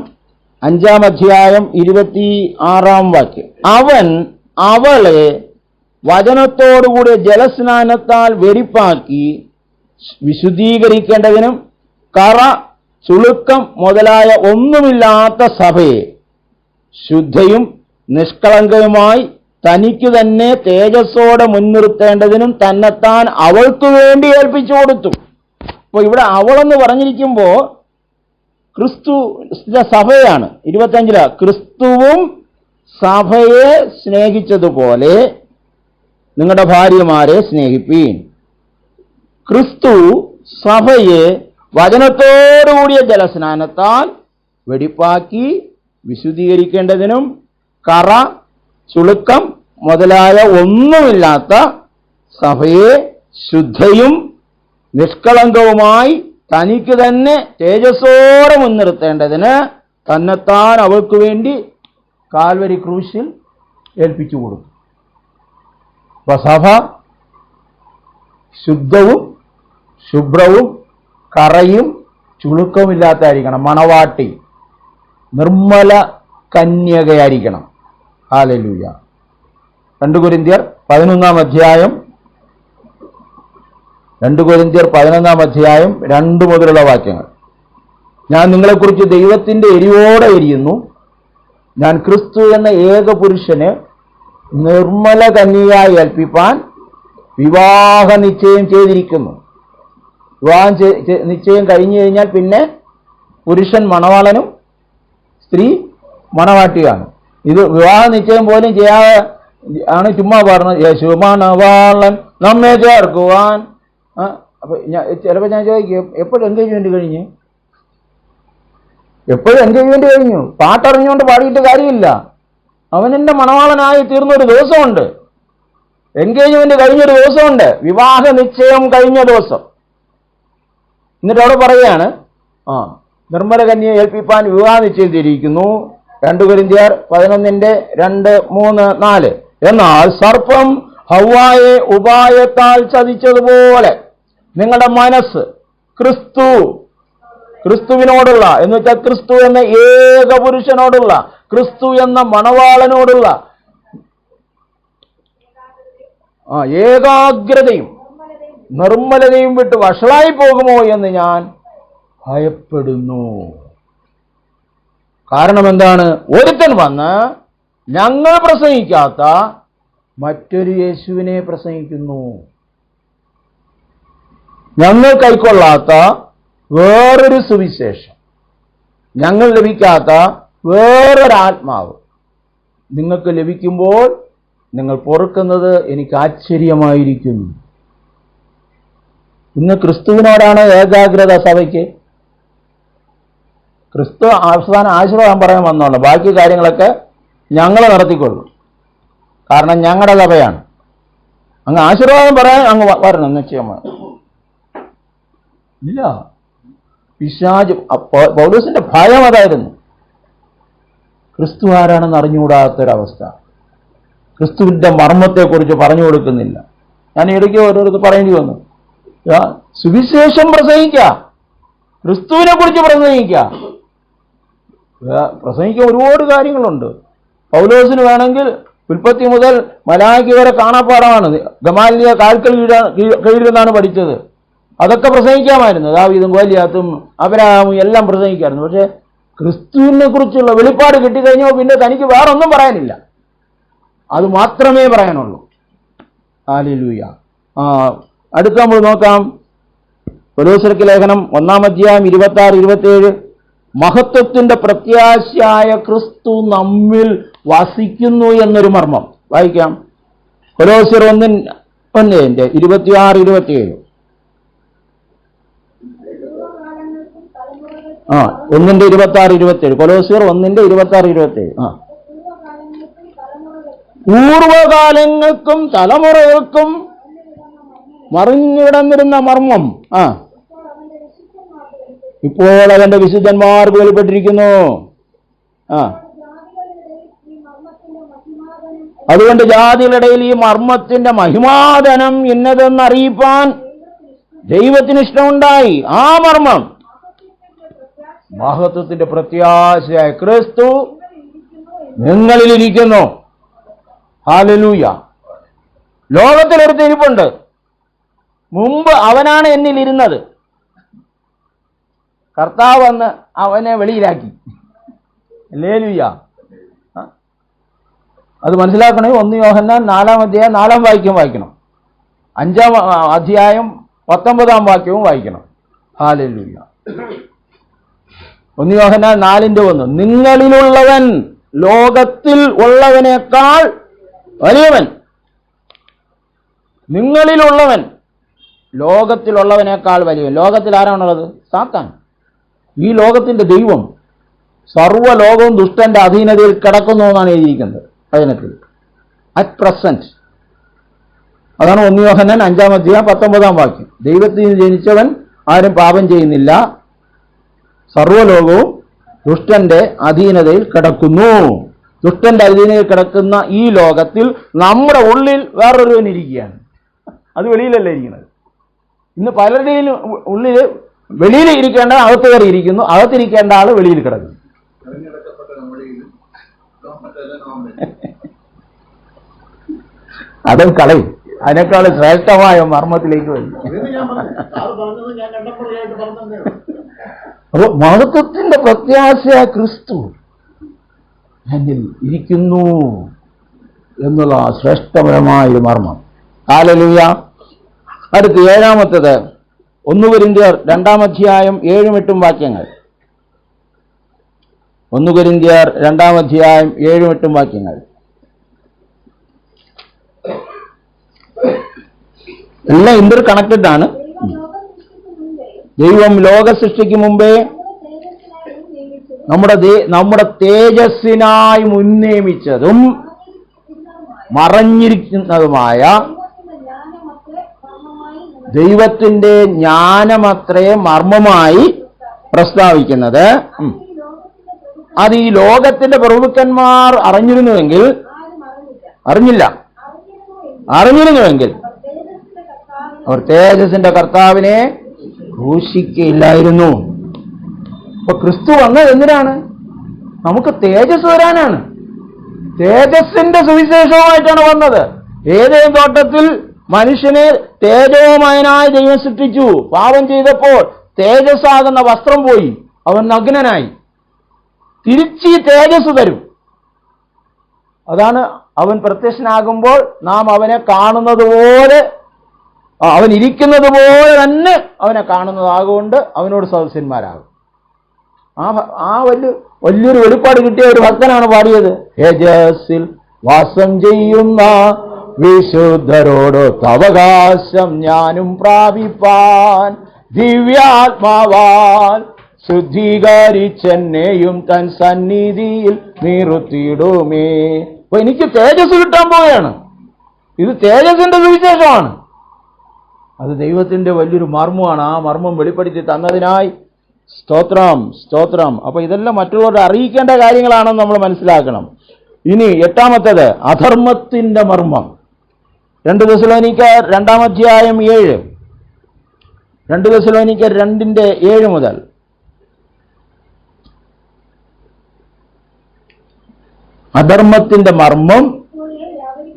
S1: 5-ാം അധ്യായം 26-ാം വാക്യം. അവൻ അവളെ വചനത്തോടുകൂടി ജലസ്നാനത്താൽ വെടിപ്പാക്കി വിശുദ്ധീകരിക്കേണ്ടതിനും കറ ചുളുക്കം മുതലായ ഒന്നുമില്ലാത്ത സഭയെ ശുദ്ധയും നിഷ്കളങ്കയുമായി തനിക്കു തന്നെ തേജസ്സോടെ മുൻനിർത്തേണ്ടതിനും തന്നെത്താൻ അവൾക്ക് വേണ്ടി ഏൽപ്പിച്ചു കൊടുത്തു. അപ്പോൾ ഇവിടെ അവളെന്ന് പറഞ്ഞിരിക്കുമ്പോൾ ക്രിസ്തു സഭയാണ്. 25 ക്രിസ്തുവും സഭയെ സ്നേഹിച്ചതുപോലെ നിങ്ങളുടെ ഭാര്യമാരെ സ്നേഹിപ്പീൻ. ക്രിസ്തു സഭയെ വചനത്തോടുകൂടിയ ജലസ്നാനത്താൽ വെടിപ്പാക്കി വിശുദ്ധീകരിക്കേണ്ടതിനും കറ ചുളുക്കം മുതലായ ഒന്നുമില്ലാത്ത സഭയെ ശുദ്ധയും നിഷ്കളങ്കവുമായി തനിക്ക് തന്നെ തേജസ്സോടെ മുൻനിർത്തേണ്ടതിന് തന്നെത്താൻ അവൾക്ക് വേണ്ടി കാൽവരി ക്രൂശിൽ ഏൽപ്പിച്ചു കൊടുത്തു. അപ്പൊ സഭ ശുദ്ധവും ശുഭ്രവും കറയും ചുളുക്കവുമില്ലാത്തായിരിക്കണം. മണവാട്ടി നിർമ്മല കന്യകയായിരിക്കണം. ഹല്ലേലൂയ. 2 കൊരിന്ത്യർ 11-ാം അധ്യായം 2 മുതലുള്ള വാക്യങ്ങൾ. ഞാൻ നിങ്ങളെക്കുറിച്ച് ദൈവത്തിന്റെ എരിവോടെ എരിയുന്നു. ഞാൻ ക്രിസ്തു എന്ന ഏക പുരുഷന് നിർമ്മല കന്യകയായി ഏൽപ്പിപ്പാൻ വിവാഹ നിശ്ചയം ചെയ്തിരിക്കുന്നു. വിവാഹം നിശ്ചയം കഴിഞ്ഞു കഴിഞ്ഞാൽ പിന്നെ പുരുഷൻ മണവാളനും സ്ത്രീ മണവാട്ടിയാണ്. ഇത് വിവാഹ നിശ്ചയം പോലും ചെയ്യാതെ ആണ് ചുമ്മാ പറഞ്ഞത്, യേശു മണവാളൻ നമ്മെ ചേർക്കുവാൻ. അപ്പൊ ചിലപ്പോൾ ഞാൻ ചോദിക്കും, എപ്പോഴും എൻഗേജ്മെന്റ് കഴിഞ്ഞ്? എപ്പോഴും എൻഗേജ്മെന്റ് കഴിഞ്ഞു. പാട്ടറിഞ്ഞുകൊണ്ട് പാടിയിട്ട് കാര്യമില്ല. അവനെന്റെ മണവാളനായി തീർന്നൊരു ദിവസമുണ്ട്. എൻഗേജ്മെന്റ് കഴിഞ്ഞൊരു ദിവസമുണ്ട്. വിവാഹ നിശ്ചയം കഴിഞ്ഞ ദിവസം. എന്നിട്ട് അവിടെ പറയുകയാണ്, നിർമ്മല കന്യയെ ഏൽപ്പിപ്പാൻ വിവാഹ നിശ്ചയം ചെയ്തിരിക്കുന്നു. 2 കൊരിന്ത്യർ 11:2, 3, 4. എന്നാൽ സർപ്പം ഹവ്വായെ ഉപായത്താൽ ചതിച്ചതുപോലെ നിങ്ങളുടെ മനസ്സ് ക്രിസ്തുവിനോടുള്ള, എന്ന് വെച്ചാൽ ക്രിസ്തു എന്ന ഏക പുരുഷനോടുള്ള, ക്രിസ്തു എന്ന മണവാളനോടുള്ള ഏകാഗ്രതയും നിർമ്മലതയും വിട്ട് വഷളായി പോകുമോ എന്ന് ഞാൻ ഭയപ്പെടുന്നു. കാരണം എന്താണ്? ഒരുത്തൻ വന്ന് ഞങ്ങൾ പ്രസംഗിക്കാത്ത മറ്റൊരു യേശുവിനെ പ്രസംഗിക്കുന്നു. ഞങ്ങൾ കൈക്കൊള്ളാത്ത വേറൊരു സുവിശേഷം, ഞങ്ങൾ ലഭിക്കാത്ത വേറൊരാത്മാവ് നിങ്ങൾക്ക് ലഭിക്കുമ്പോൾ നിങ്ങൾ പൊറുക്കുന്നത് എനിക്ക് ആശ്ചര്യമായിരിക്കുന്നു. ഇന്ന് ക്രിസ്തുവിനോടാണ് ഏകാഗ്രത സഭയ്ക്ക്. ക്രിസ്തു അവസാനം ആശീർവാദം പറയാൻ വന്നോളൂ, ബാക്കി കാര്യങ്ങളൊക്കെ ഞങ്ങൾ നടത്തിക്കൊള്ളും, കാരണം ഞങ്ങളുടെ സഭയാണ്. അങ്ങ് ആശീർവാദം പറയാൻ അങ്ങ് വരണം നിശ്ചയമാണ്. ഇല്ല, പിശാച്. പൗലോസിന്റെ ഭയം അതായിരുന്നു. ക്രിസ്തു ആരാണെന്ന് അറിഞ്ഞുകൂടാത്തൊരവസ്ഥ. ക്രിസ്തുവിന്റെ മർമ്മത്തെക്കുറിച്ച് പറഞ്ഞു കൊടുക്കുന്നില്ല. ഞാൻ ഇടയ്ക്ക് ഓരോരുത്തർ പറയേണ്ടി വന്നു, സുവിശേഷം പ്രസംഗിക്കുക, ക്രിസ്തുവിനെ കുറിച്ച് പ്രസംഗിക്കുക. പ്രസംഗിക്കാൻ ഒരുപാട് കാര്യങ്ങളുണ്ട്. പൗലോസിന് വേണമെങ്കിൽ ഉൽപ്പത്തി മുതൽ മലാഖി വരെ കാണാപ്പാടമാണ്. ഗമാലിയ കാൽക്കൽ കീഴിലെന്നാണ് പഠിച്ചത്. അതൊക്കെ പ്രസംഗിക്കാമായിരുന്നു. ദാവീദും ഗോലിയാത്തും അബ്രഹാമും എല്ലാം പ്രസംഗിക്കാമായിരുന്നു. പക്ഷെ ക്രിസ്തുവിനെ കുറിച്ചുള്ള വെളിപ്പാട് കിട്ടിക്കഴിഞ്ഞോ പിന്നെ തനിക്ക് വേറൊന്നും പറയാനില്ല, അത് മാത്രമേ പറയാനുള്ളൂ. ഹല്ലേലൂയ. അടുത്ത നമ്മൾ നോക്കാം, കൊലോസ്യർക്ക് ലേഖനം 1-ാം അധ്യായം 26-27. മഹത്വത്തിന്റെ പ്രത്യാശയായ ക്രിസ്തു നമ്മിൽ വസിക്കുന്നു എന്നൊരു മർമ്മം വായിക്കാം. കൊലോസ്യർ 1:26-27. ആ 1:26-27. കൊലോസ്യർ 1:26-27. പൂർവകാലങ്ങൾക്കും തലമുറകൾക്കും മറിഞ്ഞിടന്നിരുന്ന മർമ്മം ഇപ്പോൾ അവന്റെ വിശുദ്ധന്മാർക്ക് വെളിപ്പെട്ടിരിക്കുന്നു. അതുകൊണ്ട് ജാതികളുടെ ഇടയിൽ ഈ മർമ്മത്തിന്റെ മഹിമാധനം ഇന്നതെന്ന് അറിയിപ്പാൻ ദൈവത്തിന് ഇഷ്ടമുണ്ടായി. ആ മർമ്മം മഹത്വത്തിന്റെ പ്രത്യാശയായ ക്രിസ്തു നിങ്ങളിലിരിക്കുന്നു. ഹല്ലേലൂയ. ലോകത്തിലൊരുത്തൻ ഇരിപ്പുണ്ട്, മുമ്പ് അവനാണ് എന്നിലിരുന്നത്. കർത്താവ് വന്ന് അവനെ വെളിയിലാക്കി. ഹല്ലേലൂയ. അത് മനസ്സിലാക്കണേ. 1 യോഹന്നാൻ 4-ാം അധ്യായം 4-ാം വാക്യം വായിക്കണം, 5-ാം അധ്യായം 19-ാം വാക്യവും വായിക്കണം. ഹല്ലേലൂയ. 1 യോഹന്നാൻ 4:1. നിങ്ങളിലുള്ളവൻ ലോകത്തിൽ ഉള്ളവനേക്കാൾ വലിയവൻ. നിങ്ങളിലുള്ളവൻ ലോകത്തിലുള്ളവനേക്കാൾ വലിയവൻ. ലോകത്തിൽ ആരാണുള്ളത്? സാത്താൻ. ഈ ലോകത്തിന്റെ ദൈവം സർവ്വലോകവും ദുഷ്ടന്റെ അധീനതയിൽ കിടക്കുന്നു എന്നാണ് എഴുതിയിരിക്കുന്നത് വചനത്തിൽ. At present. അതാണ് 1 യോഹന്നാൻ 5-ാം അധ്യായം 19-ാം വാക്യം. ദൈവത്തിൽ നിന്ന് ജനിച്ചവൻ ആരും പാപം ചെയ്യുന്നില്ല, സർവ്വലോകവും ദുഷ്ടന്റെ അധീനതയിൽ കിടക്കുന്നു. ദുഷ്ടന്റെ അധീനതയിൽ കിടക്കുന്ന ഈ ലോകത്തിൽ നമ്മുടെ ഉള്ളിൽ വേറൊരുവൻ ഇരിക്കുകയാണ്. അത് വെളിയിലല്ല ഇരിക്കുന്നത്. ഇന്ന് പലരുടെയും ഉള്ളിൽ വെളിയിൽ ഇരിക്കേണ്ട അകത്ത് കയറി ഇരിക്കുന്നു, അകത്തിരിക്കേണ്ട ആള് വെളിയിൽ കിടക്കുന്നു. അതും കളയും. അതിനേക്കാൾ ശ്രേഷ്ഠമായ മർമ്മത്തിലേക്ക് വരും. അപ്പൊ മഹത്വത്തിന്റെ പ്രത്യാശ ക്രിസ്തു എന്നിൽ ഇരിക്കുന്നു എന്നുള്ള ശ്രേഷ്ഠപരമായ ഒരു മർമ്മം. ഹല്ലേലൂയ. അടുത്ത് 7-ാമത്തേത് 1 കൊരിന്ത്യർ 2-ാം അധ്യായം 7-8 വാക്യങ്ങൾ. 1 കൊരിന്ത്യർ 2-ാം അധ്യായം 7-8 വാക്യങ്ങൾ. എല്ലാം ഇന്റർ കണക്റ്റഡ് ആണ്. ദൈവം ലോക സൃഷ്ടിക്ക് മുമ്പേ നമ്മുടെ തേജസ്സിനായി മുൻനിയമിച്ചതും മറഞ്ഞിരിക്കുന്നതുമായ ദൈവത്തിന്റെ ജ്ഞാനമത്രേ മർമ്മമായി പ്രസ്താവിക്കുന്നത്. അത് ഈ ലോകത്തിന്റെ പ്രഭുക്കന്മാർ അറിഞ്ഞിരുന്നുവെങ്കിൽ അവർ തേജസ്സിന്റെ കർത്താവിനെ ക്രൂശിക്കയില്ലായിരുന്നു. അപ്പൊ ക്രിസ്തു വന്നത് എന്തിനാണ്? നമുക്ക് തേജസ് വരാനാണ്. തേജസ്സിന്റെ സുവിശേഷവുമായിട്ടാണ് വന്നത്. ഏതേൻ തോട്ടത്തിൽ മനുഷ്യനെ തേജോമയനായ ദൈവം സൃഷ്ടിച്ചു. പാപം ചെയ്തപ്പോൾ തേജസ്സാകുന്ന വസ്ത്രം പോയി, അവൻ നഗ്നനായി. തിരിച്ച് തേജസ് തരും. അതാണ് അവൻ പ്രത്യക്ഷനാകുമ്പോൾ നാം അവനെ കാണുന്നത് പോലെ, അവൻ ഇരിക്കുന്നത് പോലെ തന്നെ അവനെ കാണുന്നതാകൊണ്ട് അവനോട് സദസ്യന്മാരാകും. ആ വലിയൊരു വെളിപ്പാട് കിട്ടിയ ഒരു ഭക്തനാണ് പാടിയത്. തേജസ്സിൽ വാസം ചെയ്യുന്ന വിശുദ്ധരോട് അവകാശം ഞാനും പ്രാപിപ്പാൻ, ദിവ്യാത്മാവാൻ ശുദ്ധീകരിച്ചെന്നെയും തൻ സന്നിധിയിൽ നിർത്തിയിടുമേ. അപ്പൊ എനിക്ക് തേജസ് കിട്ടാൻ പോവുകയാണ്. ഇത് തേജസ്സിന്റെ സുവിശേഷമാണ്. അത് ദൈവത്തിന്റെ വലിയൊരു മർമ്മമാണ്. ആ മർമ്മം വെളിപ്പെടുത്തി തന്നതിനായി സ്തോത്രം, സ്തോത്രം. അപ്പൊ ഇതെല്ലാം മറ്റുള്ളവരെ അറിയിക്കേണ്ട കാര്യങ്ങളാണെന്ന് നമ്മൾ മനസ്സിലാക്കണം. ഇനി 8-ാമത്തേത് അധർമ്മത്തിന്റെ മർമ്മം. 2 തെസ്സലോനിക്കർ 2-ാം-അധ്യായം 7, 2 തെസ്സലോനിക്കർ 2:7 മുതൽ. അധർമ്മത്തിന്റെ മർമ്മം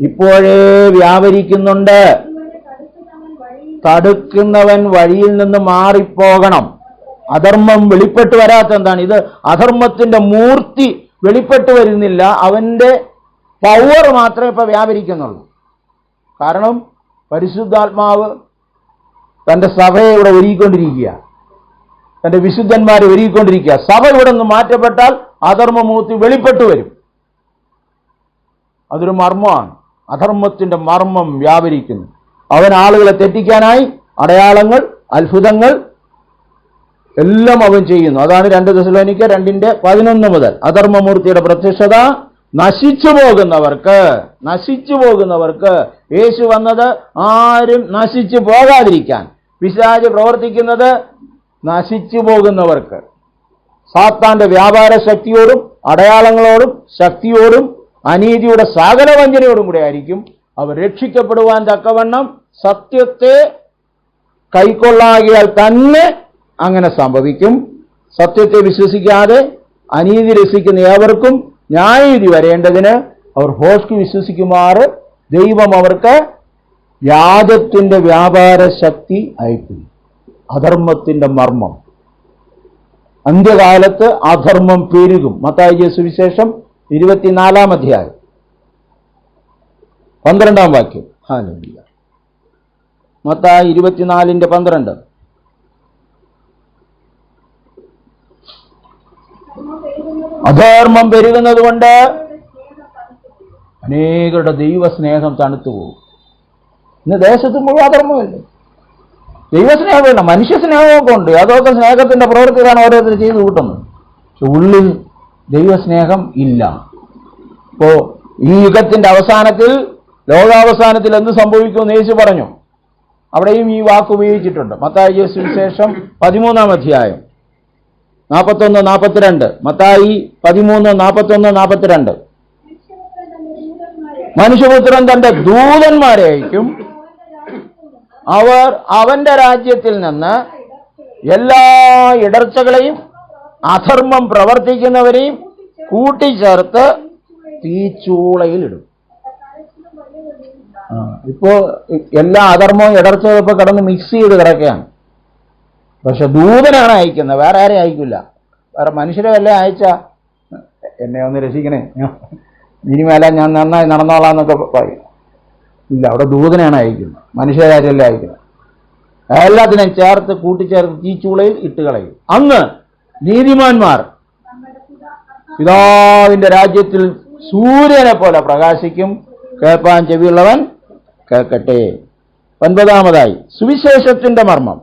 S1: ഇപ്പോഴേ വ്യാപരിക്കുന്നുണ്ട്. തടുക്കുന്നവൻ വഴിയിൽ നിന്ന് മാറിപ്പോകണം. അധർമ്മം വെളിപ്പെട്ട് വരാത്ത എന്താണ്? ഇത് അധർമ്മത്തിന്റെ മൂർത്തി വെളിപ്പെട്ട് വരുന്നില്ല. അവന്റെ പവർ മാത്രമേ ഇപ്പൊ വ്യാപരിക്കുന്നുള്ളൂ. കാരണം പരിശുദ്ധാത്മാവ് തന്റെ സഭയെ ഇവിടെ ഒരുക്കിക്കൊണ്ടിരിക്കുക, തന്റെ വിശുദ്ധന്മാരെ ഒരുക്കിക്കൊണ്ടിരിക്കുക. സഭ ഇവിടെ നിന്ന് മാറ്റപ്പെട്ടാൽ അധർമ്മമൂർത്തി വെളിപ്പെട്ട് വരും. അതൊരു മർമ്മമാണ്. അധർമ്മത്തിന്റെ മർമ്മം വ്യാപരിക്കുന്നു. അവൻ ആളുകളെ തെറ്റിക്കാനായി അടയാളങ്ങൾ, അത്ഭുതങ്ങൾ എല്ലാം അവൻ ചെയ്യുന്നു. അതാണ് 2 തെസ്സലോനിക്കർ 2:11 മുതൽ. അധർമ്മമൂർത്തിയുടെ പ്രത്യക്ഷത നശിച്ചു പോകുന്നവർക്ക് യേശു വന്നത് ആരും നശിച്ചു പോകാതിരിക്കാൻ. പിശാച് പ്രവർത്തിക്കുന്നത് നശിച്ചു പോകുന്നവർക്ക്. സാത്താന്റെ വ്യാപാര ശക്തിയോടും അടയാളങ്ങളോടും ശക്തിയോടും അനീതിയുടെ സകല വഞ്ചനയോടും കൂടെ ആയിരിക്കും അവർ രക്ഷിക്കപ്പെടുവാൻ തക്കവണ്ണം സത്യത്തെ കൈക്കൊള്ളാകിയാൽ തന്നെ അങ്ങനെ സംഭവിക്കും. സത്യത്തെ വിശ്വസിക്കാതെ അനീതി രസിക്കുന്ന ഏവർക്കും ന്യായവിധി വരേണ്ടതിന് അവർ ഭോഷ്ക് വിശ്വസിക്കുമാറ് ദൈവം അവർക്ക് വ്യാജത്തിന്റെ വ്യാപാര ശക്തി അയക്കും. അധർമ്മത്തിന്റെ മർമ്മം. അന്ത്യകാലത്ത് അധർമ്മം പെരുകും. മത്തായി സുവിശേഷം 24-ാം-അധ്യായം 12-ാം വാക്യം. ഹല്ലേലൂയ. മത്തായി 24:12. അധർമ്മം പെരുകുന്നത് കൊണ്ട് അനേകരുടെ ദൈവസ്നേഹം തണുത്തുപോകും. ഇന്ന് ദേശത്ത് മുഴുവൻ അധർമ്മമില്ല. ദൈവസ്നേഹമില്ല, മനുഷ്യസ്നേഹമൊക്കെ ഉണ്ട്. അതൊക്കെ സ്നേഹത്തിന്റെ പ്രവൃത്തികളാണ് ഓരോരുത്തർ ചെയ്തു കൂട്ടുന്നത്. പക്ഷെ ഉള്ളിൽ ദൈവസ്നേഹം ഇല്ല. ഇപ്പോ ഈ യുഗത്തിന്റെ അവസാനത്തിൽ, ലോകാവസാനത്തിൽ എന്ത് സംഭവിക്കുമെന്ന് യേശു പറഞ്ഞു. അവിടെയും ഈ വാക്ക് ഉപയോഗിച്ചിട്ടുണ്ട്. മത്തായി സുവിശേഷം 13-ാം-അധ്യായം 41-42. മത്തായി 13:41-42. മനുഷ്യപുത്രൻ തന്റെ ദൂതന്മാരെ അയക്കും. അവർ അവന്റെ രാജ്യത്തിൽ നിന്ന് എല്ലാ ഇടർച്ചകളെയും അധർമ്മം പ്രവർത്തിക്കുന്നവരെയും കൂട്ടിച്ചേർത്ത് തീച്ചൂളയിലിടും. ഇപ്പോ എല്ലാ അധർമ്മവും ഇടർച്ചകളും ഇപ്പൊ കിടന്ന് മിക്സ് ചെയ്ത് കിടക്കുകയാണ്. പക്ഷെ ദൂതനാണ് അയക്കുന്നത്, വേറെ ആരെയും അയക്കില്ല. വേറെ മനുഷ്യരെ വല്ല അയച്ച എന്നെ ഒന്ന് രക്ഷിക്കണേ, ഇനിമേല ഞാൻ നന്നായി നടന്നോളാം എന്നൊക്കെ പറയും. ഇല്ല, അവിടെ ദൂതനാണ് അയക്കുന്നത്, മനുഷ്യരാരല്ല അയക്കുന്നത്. എല്ലാത്തിനെയും ചേർത്ത് കൂട്ടിച്ചേർത്ത് തീച്ചൂളയിൽ ഇട്ട് കളയും. അന്ന് നീതിമാന്മാർ പിതാവിന്റെ രാജ്യത്തിൽ സൂര്യനെ പോലെ പ്രകാശിക്കും. കേൾപ്പാൻ ചെവിയുള്ളവൻ കേൾക്കട്ടെ. 9-ാമതായി സുവിശേഷത്തിന്റെ മർമ്മം.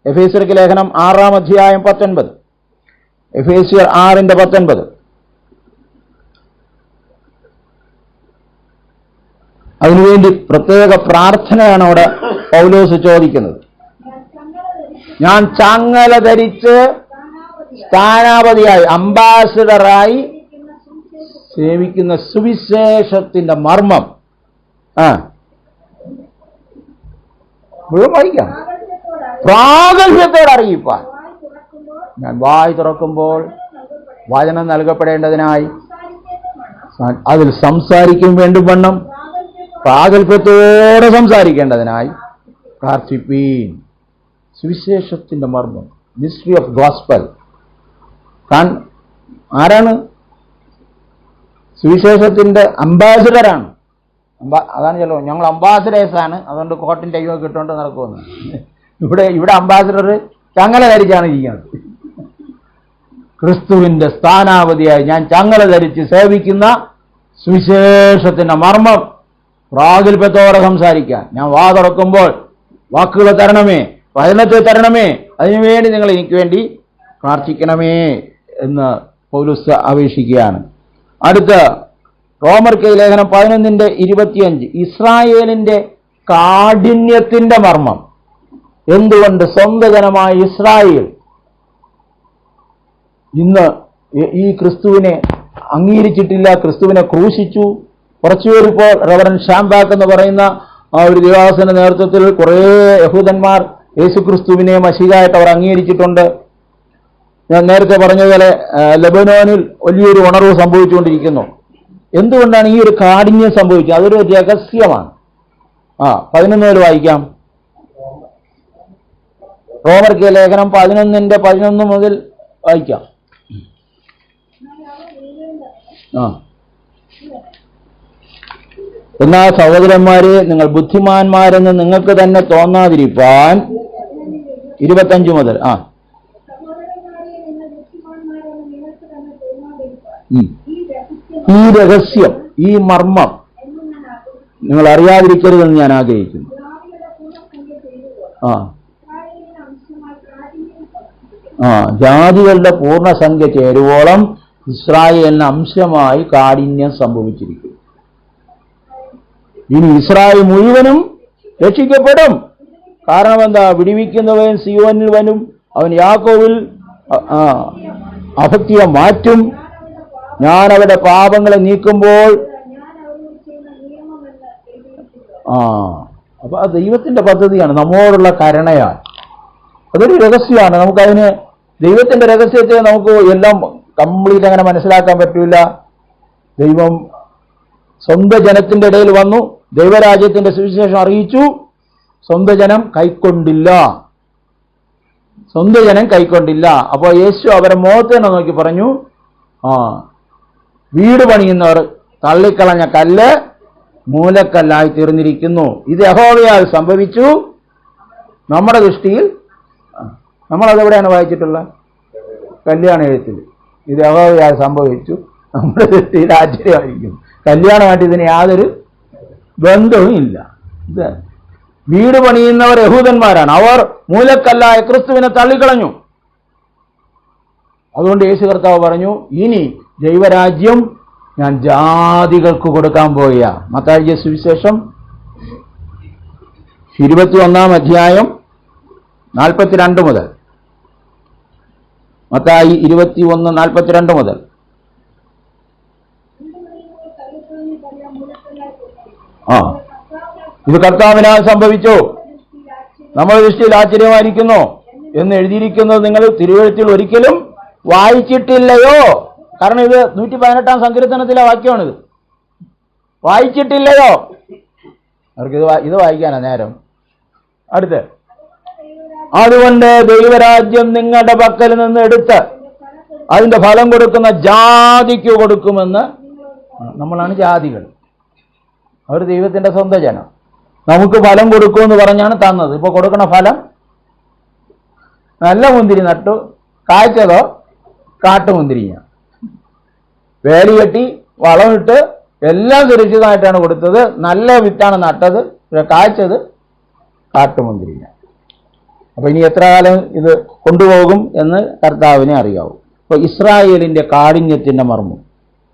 S1: എഫേസ്യർക്ക് ലേഖനം 6-ാം-അധ്യായം 19. എഫേസ്യർ 6:19. അതിനുവേണ്ടി പ്രത്യേക പ്രാർത്ഥനയാണ് അവിടെ പൗലോസ് ചോദിക്കുന്നത്. ഞാൻ ചങ്ങല ധരിച്ച് സ്ഥാനാപതിയായി, അംബാസിഡറായി സേവിക്കുന്ന സുവിശേഷത്തിന്റെ മർമ്മം. മുഴുവൻ വായിക്കാം. പ്രാഗൽഭ്യത്തോടെ അറിയിപ്പാൻ ഞാൻ വായ് തുറക്കുമ്പോൾ വചനം നൽകപ്പെടേണ്ടതിനായി അതിൽ സംസാരിക്കും വേണ്ടും വണ്ണം പ്രാഗൽഭ്യത്തോടെ സംസാരിക്കേണ്ടതിനായി പ്രാർത്ഥിപ്പീൻ. സുവിശേഷത്തിന്റെ മർമ്മം, മിസ്റ്ററി ഓഫ് ഗോസ്പൽ. ആരാണ്? സുവിശേഷത്തിന്റെ അംബാസിഡറാണ്. അതാണ് ചെല്ലോ ഞങ്ങൾ അംബാസിഡേഴ്സാണ്, അതുകൊണ്ട് കോട്ടും ടൈമൊക്കെ ഇട്ടുകൊണ്ട് നടക്കുമെന്ന്. ഇവിടെ അംബാസിഡർ ചങ്ങല ധരിച്ചാണ് ഇരിക്കുന്നത്. ക്രിസ്തുവിന്റെ സ്ഥാനാപതിയായി ഞാൻ ചങ്ങല ധരിച്ച് സേവിക്കുന്ന സുവിശേഷത്തിന്റെ മർമ്മം പ്രാഗൽഭ്യത്തോടെ സംസാരിക്കാൻ ഞാൻ വാ തുറക്കുമ്പോൾ വാക്കുകൾ തരണമേ, വചനത്തെ തരണമേ, അതിനുവേണ്ടി നിങ്ങൾ എനിക്ക് വേണ്ടി പ്രാർത്ഥിക്കണമേ എന്ന് പൗലോസ് അപേക്ഷിക്കുകയാണ്. അടുത്ത റോമർക്ക് ലേഖനം 11:25 ഇസ്രായേലിന്റെ കാഠിന്യത്തിന്റെ മർമ്മം. എന്തുകൊണ്ട് സ്വന്തം ജനമായ ഇസ്രായേൽ ഇന്ന് ഈ ക്രിസ്തുവിനെ അംഗീകരിച്ചിട്ടില്ല, ക്രിസ്തുവിനെ ക്രൂശിച്ചു. കുറച്ചുപേരിപ്പോൾ റവറൻ ഷാംബാക്ക് എന്ന് പറയുന്ന ആ ഒരു ദേവാസന്റെ നേതൃത്വത്തിൽ കുറേ യഹൂദന്മാർ യേശുക്രിസ്തുവിനെ മശീഹായിട്ട് അവർ അംഗീകരിച്ചിട്ടുണ്ട്. ഞാൻ നേരത്തെ പറഞ്ഞതുപോലെ ലെബനോനിൽ വലിയൊരു ഉണർവ് സംഭവിച്ചുകൊണ്ടിരിക്കുന്നു. എന്തുകൊണ്ടാണ് ഈ ഒരു കാഠിന്യം സംഭവിച്ചത്? അതൊരു രഹസ്യമാണ്. 11 വായിക്കാം. റോമർക്ക് ലേഖനം 11:11 മുതൽ വായിക്കാം. എന്നാൽ സഹോദരന്മാരെ, നിങ്ങൾ ബുദ്ധിമാന്മാരെന്ന് നിങ്ങൾക്ക് തന്നെ തോന്നാതിരിപ്പാൻ 25 മുതൽ ഈ രഹസ്യം, ഈ മർമ്മം നിങ്ങൾ അറിയാതിരിക്കരുതെന്ന് ഞാൻ ആഗ്രഹിക്കുന്നു. ജാതികളുടെ പൂർണ്ണസംഖ്യ ചേരുവോളം ഇസ്രായേലിന് അംശമായി കാഠിന്യം സംഭവിച്ചിരിക്കും. ഇനി ഇസ്രായേൽ മുഴുവനും രക്ഷിക്കപ്പെടും. കാരണം എന്താ? വിടിവിക്കുന്നവൻ സിയോനിൽ വരും, അവൻ യാക്കോബിൽ അഭക്തിയെ മാറ്റും. ഞാൻ അവരുടെ പാപങ്ങളെ നീക്കുമ്പോൾ അപ്പൊ ആ ദൈവത്തിന്റെ പദ്ധതിയാണ്, നമ്മോടുള്ള കരുണയാണ്. അതൊരു രഹസ്യമാണ്. നമുക്കതിന് ദൈവത്തിന്റെ രഹസ്യത്തെ നമുക്ക് എല്ലാം കംപ്ലീറ്റ് അങ്ങനെ മനസ്സിലാക്കാൻ പറ്റില്ല. ദൈവം സ്വന്തം ജനത്തിന്റെ ഇടയിൽ വന്നു, ദൈവരാജ്യത്തിന്റെ സുവിശേഷം അറിയിച്ചു. സ്വന്തം ജനം കൈക്കൊണ്ടില്ല. അപ്പോൾ യേശു അവരെ മുഖത്ത് തന്നെ നോക്കി പറഞ്ഞു, വീട് പണിയുന്നവർ തള്ളിക്കളഞ്ഞ കല്ല് മൂലക്കല്ലായി തീർന്നിരിക്കുന്നു. ഇത് യഹോവയാൽ സംഭവിച്ചു നമ്മുടെ ദൃഷ്ടിയിൽ. നമ്മളതെവിടെയാണ് വായിച്ചിട്ടുള്ളത്? കല്യാണ എഴുത്തിൽ. ഇത് യഹോവയാൽ സംഭവിച്ചു നമ്മുടെ ദൃഷ്ടിയിൽ ആശ്ചര്യമായിരിക്കും. കല്യാണമായിട്ട് ഇതിന് യാതൊരു ബന്ധവും ഇല്ല. വീട് പണിയുന്നവർ യഹൂദന്മാരാണ്. അവർ മൂലക്കല്ലായ ക്രിസ്തുവിനെ തള്ളിക്കളഞ്ഞു. അതുകൊണ്ട് യേശു കർത്താവ് പറഞ്ഞു, ഇനി ദൈവരാജ്യം ഞാൻ ജാതികൾക്ക് കൊടുക്കാൻ പോയ. മത്തായി സുവിശേഷം 21 42 മുതൽ. മത്തായി 21:42 മുതൽ. ഇത് കർത്താവിനാൽ സംഭവിച്ചു, നമ്മുടെ ദൃഷ്ടിയിൽ ആശ്ചര്യമായിരിക്കുന്നു എന്ന് എഴുതിയിരിക്കുന്നത് നിങ്ങൾ തിരുവെഴുത്തിൽ ഒരിക്കലും വായിച്ചിട്ടില്ലയോ? കാരണം ഇത് 118 സങ്കീർത്തനത്തിലെ വാക്യമാണിത്. വായിച്ചിട്ടില്ലയോ? അവർക്ക് ഇത് വായിക്കാനാ നേരം. അടുത്ത്, അതുകൊണ്ട് ദൈവരാജ്യം നിങ്ങളുടെ പക്കൽ നിന്ന് എടുത്ത് അതിന്റെ ഫലം കൊടുക്കുന്ന ജാതിക്ക് കൊടുക്കുമെന്ന്. നമ്മളാണ് ജാതികൾ, അവർ ദൈവത്തിന്റെ സ്വന്തം ജനം. നമുക്ക് ഫലം കൊടുക്കുമെന്ന് പറഞ്ഞാണ് തന്നത്. ഇപ്പൊ കൊടുക്കണ ഫലം നല്ല മുന്തിരി നട്ടു, കായ്ച്ചതോ കാട്ടുമുന്തിരിങ്ങ. വേലി കെട്ടി വളമിട്ട് എല്ലാം സുരക്ഷിതമായിട്ടാണ് കൊടുത്തത്. നല്ല വിത്താണ് നട്ടത്, കായ്ച്ചത് കാട്ടുമുന്തിരിങ്ങ. അപ്പൊ ഇനി എത്ര കാലം ഇത് കൊണ്ടുപോകും എന്ന് കർത്താവിനെ അറിയാവൂ. അപ്പൊ ഇസ്രായേലിന്റെ കാഠിന്യത്തിന്റെ മർമ്മം.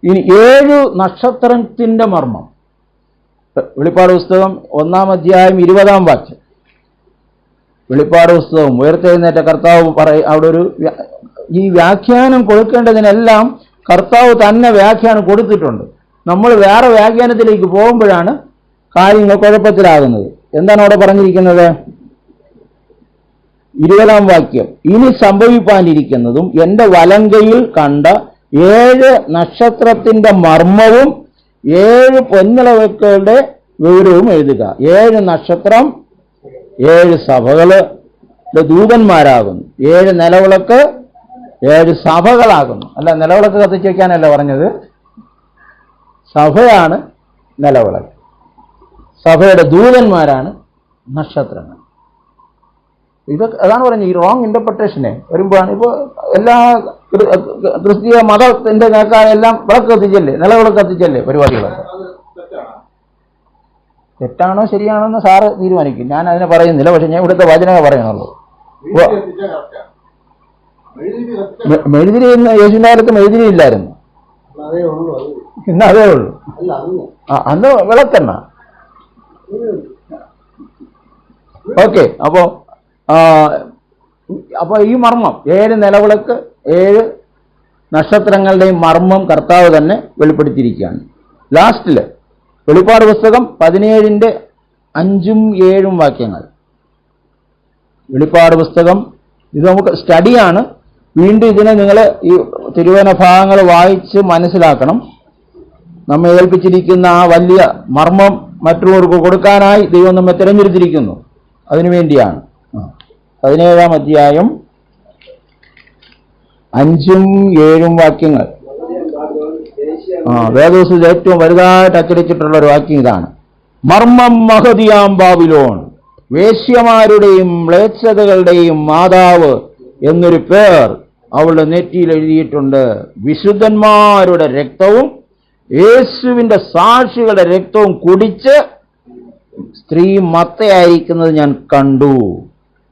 S1: ഇനി 7 നക്ഷത്രത്തിന്റെ മർമ്മം. വെളിപ്പാട് പുസ്തകം 1:20 വെളിപ്പാട് പുസ്തകം ഉയർത്തെഴുന്നേറ്റ കർത്താവ് അവിടെ ഒരു ഈ വ്യാഖ്യാനം കൊടുക്കേണ്ടതിനെല്ലാം കർത്താവ് തന്നെ വ്യാഖ്യാനം കൊടുത്തിട്ടുണ്ട്. നമ്മൾ വേറെ വ്യാഖ്യാനത്തിലേക്ക് പോകുമ്പോഴാണ് കാര്യങ്ങൾ കുഴപ്പത്തിലാകുന്നത്. എന്താണ് അവിടെ പറഞ്ഞിരിക്കുന്നത്? 20 ഇനി സംഭവിപ്പാനിരിക്കുന്നതും എന്റെ വലങ്കയിൽ കണ്ട 7 നക്ഷത്രത്തിന്റെ മർമ്മവും 7 പൊൻനിളവക്കളുടെ വിവരവും എഴുതുക. 7 നക്ഷത്രം 7 സഭകളുടെ ദൂതന്മാരാകുന്നു. 7 നിലവിളക്ക് 7 സഭകളാകുന്നു. അല്ല, നിലവിളക്ക് കത്തിച്ച് വയ്ക്കാനല്ല പറഞ്ഞത്, സഭയാണ് നിലവിളക്ക്, സഭയുടെ ദൂതന്മാരാണ് നക്ഷത്രങ്ങൾ. ഇത് അതാണ് പറഞ്ഞത്, ഈ റോങ് ഇന്റർപ്രിട്ടേഷനെ വരുമ്പോഴാണ്. ഇപ്പോൾ എല്ലാ ക്രിസ്തീയ മതത്തിന്റെ നേക്കാരെല്ലാം വിളക്ക് കത്തിച്ചല്ലേ, നിലവിളക്ക് കത്തിച്ചല്ലേ പരിപാടികളൊക്കെ. തെറ്റാണോ ശരിയാണോ എന്ന് സാറ് തീരുമാനിക്കും, ഞാൻ അതിനെ പറയുന്നില്ല. പക്ഷെ ഞാൻ ഇവിടുത്തെ വചനമേ പറയുന്നുള്ളൂ. മെഴുതിരി യേശുവിന്റെ കാലത്ത് മെഴുതിരി ഇല്ലായിരുന്നു, ഇന്ന് അതേ ഉള്ളൂ. അന്ന് വിളക്കെണ്ണ. ഓക്കെ. അപ്പൊ ഈ മർമ്മം 7 നിലവിളക്ക് 7 നക്ഷത്രങ്ങളുടെയും മർമ്മം കർത്താവ് തന്നെ വെളിപ്പെടുത്തിയിരിക്കുകയാണ്. ലാസ്റ്റില് വെളിപ്പാട് പുസ്തകം 17:5-7 വാക്യങ്ങൾ. വെളിപ്പാട് പുസ്തകം ഇത് നമുക്ക് സ്റ്റഡിയാണ്. വീണ്ടും ഇതിനെ നിങ്ങൾ ഈ തിരുവചന ഭാഗങ്ങൾ വായിച്ച് മനസ്സിലാക്കണം. നമ്മെ ഏൽപ്പിച്ചിരിക്കുന്ന ആ വലിയ മർമ്മം മറ്റുള്ളവർക്ക് കൊടുക്കാനായി ദൈവം നമ്മെ തിരഞ്ഞെടുത്തിരിക്കുന്നു. അതിനുവേണ്ടിയാണ്. 17-ാം അധ്യായം 5-7 വാക്യങ്ങൾ. വേദോസിൽ ഏറ്റവും വലുതായിട്ട് അച്ചടിച്ചിട്ടുള്ള ഒരു വാക്യം ഇതാണ്: മർമ്മം മഹതിയാം ബാബിലോൺ, വേശ്യമാരുടെയും മ്ലേച്ഛതകളുടെയും മാതാവ് എന്നൊരു പേർ അവളുടെ നെറ്റിയിൽ എഴുതിയിട്ടുണ്ട്. വിശുദ്ധന്മാരുടെ രക്തവും യേശുവിന്റെ സാക്ഷികളുടെ രക്തവും കുടിച്ച് സ്ത്രീ മത്തയായിരിക്കുന്നത് ഞാൻ കണ്ടു.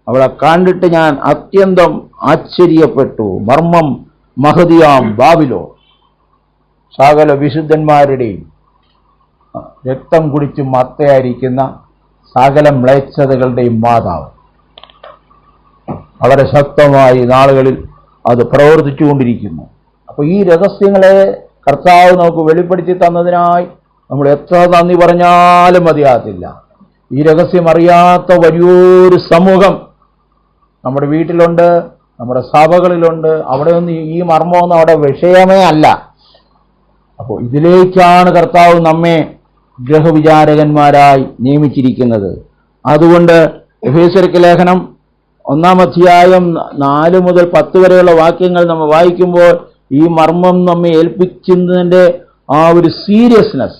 S1: അവളെ കണ്ടിട്ട് ഞാൻ അത്യന്തം ആശ്ചര്യപ്പെട്ടു. മർമ്മം മഹതിയാം ബാബിലോൺ, സകല വിശുദ്ധന്മാരുടെയും രക്തം കുടിച്ച് മത്തയായിരിക്കുന്ന സകല മ്ലേച്ഛതകളുടെയും മാതാവ്. വളരെ ശക്തമായി നാളുകളിൽ അത് പ്രവർത്തിച്ചുകൊണ്ടിരിക്കുന്നു. അപ്പൊ ഈ രഹസ്യങ്ങളെ കർത്താവ് നമുക്ക് വെളിപ്പെടുത്തി തന്നതിനായി നമ്മൾ എത്ര നന്ദി പറഞ്ഞാലും മതിയാകത്തില്ല. ഈ രഹസ്യം അറിയാത്ത വലിയൊരു സമൂഹം നമ്മുടെ വീട്ടിലുണ്ട്, നമ്മുടെ സഭകളിലുണ്ട്. അവിടെയൊന്നും ഈ മർമ്മമൊന്നും അവിടെ വിഷയമേ അല്ല. അപ്പോൾ ഇതിലേക്കാണ് കർത്താവ് നമ്മെ ഗ്രഹവിചാരകന്മാരായി നിയമിച്ചിരിക്കുന്നത്. അതുകൊണ്ട് എഫേസ്യർക്ക് ലേഖനം 1-ാം അധ്യായം 4 മുതൽ 10 വരെയുള്ള വാക്യങ്ങൾ നമ്മൾ വായിക്കുമ്പോൾ ഈ മർമ്മം നമ്മെ ഏൽപ്പിക്കുന്നതിൻ്റെ ആ ഒരു സീരിയസ്നെസ്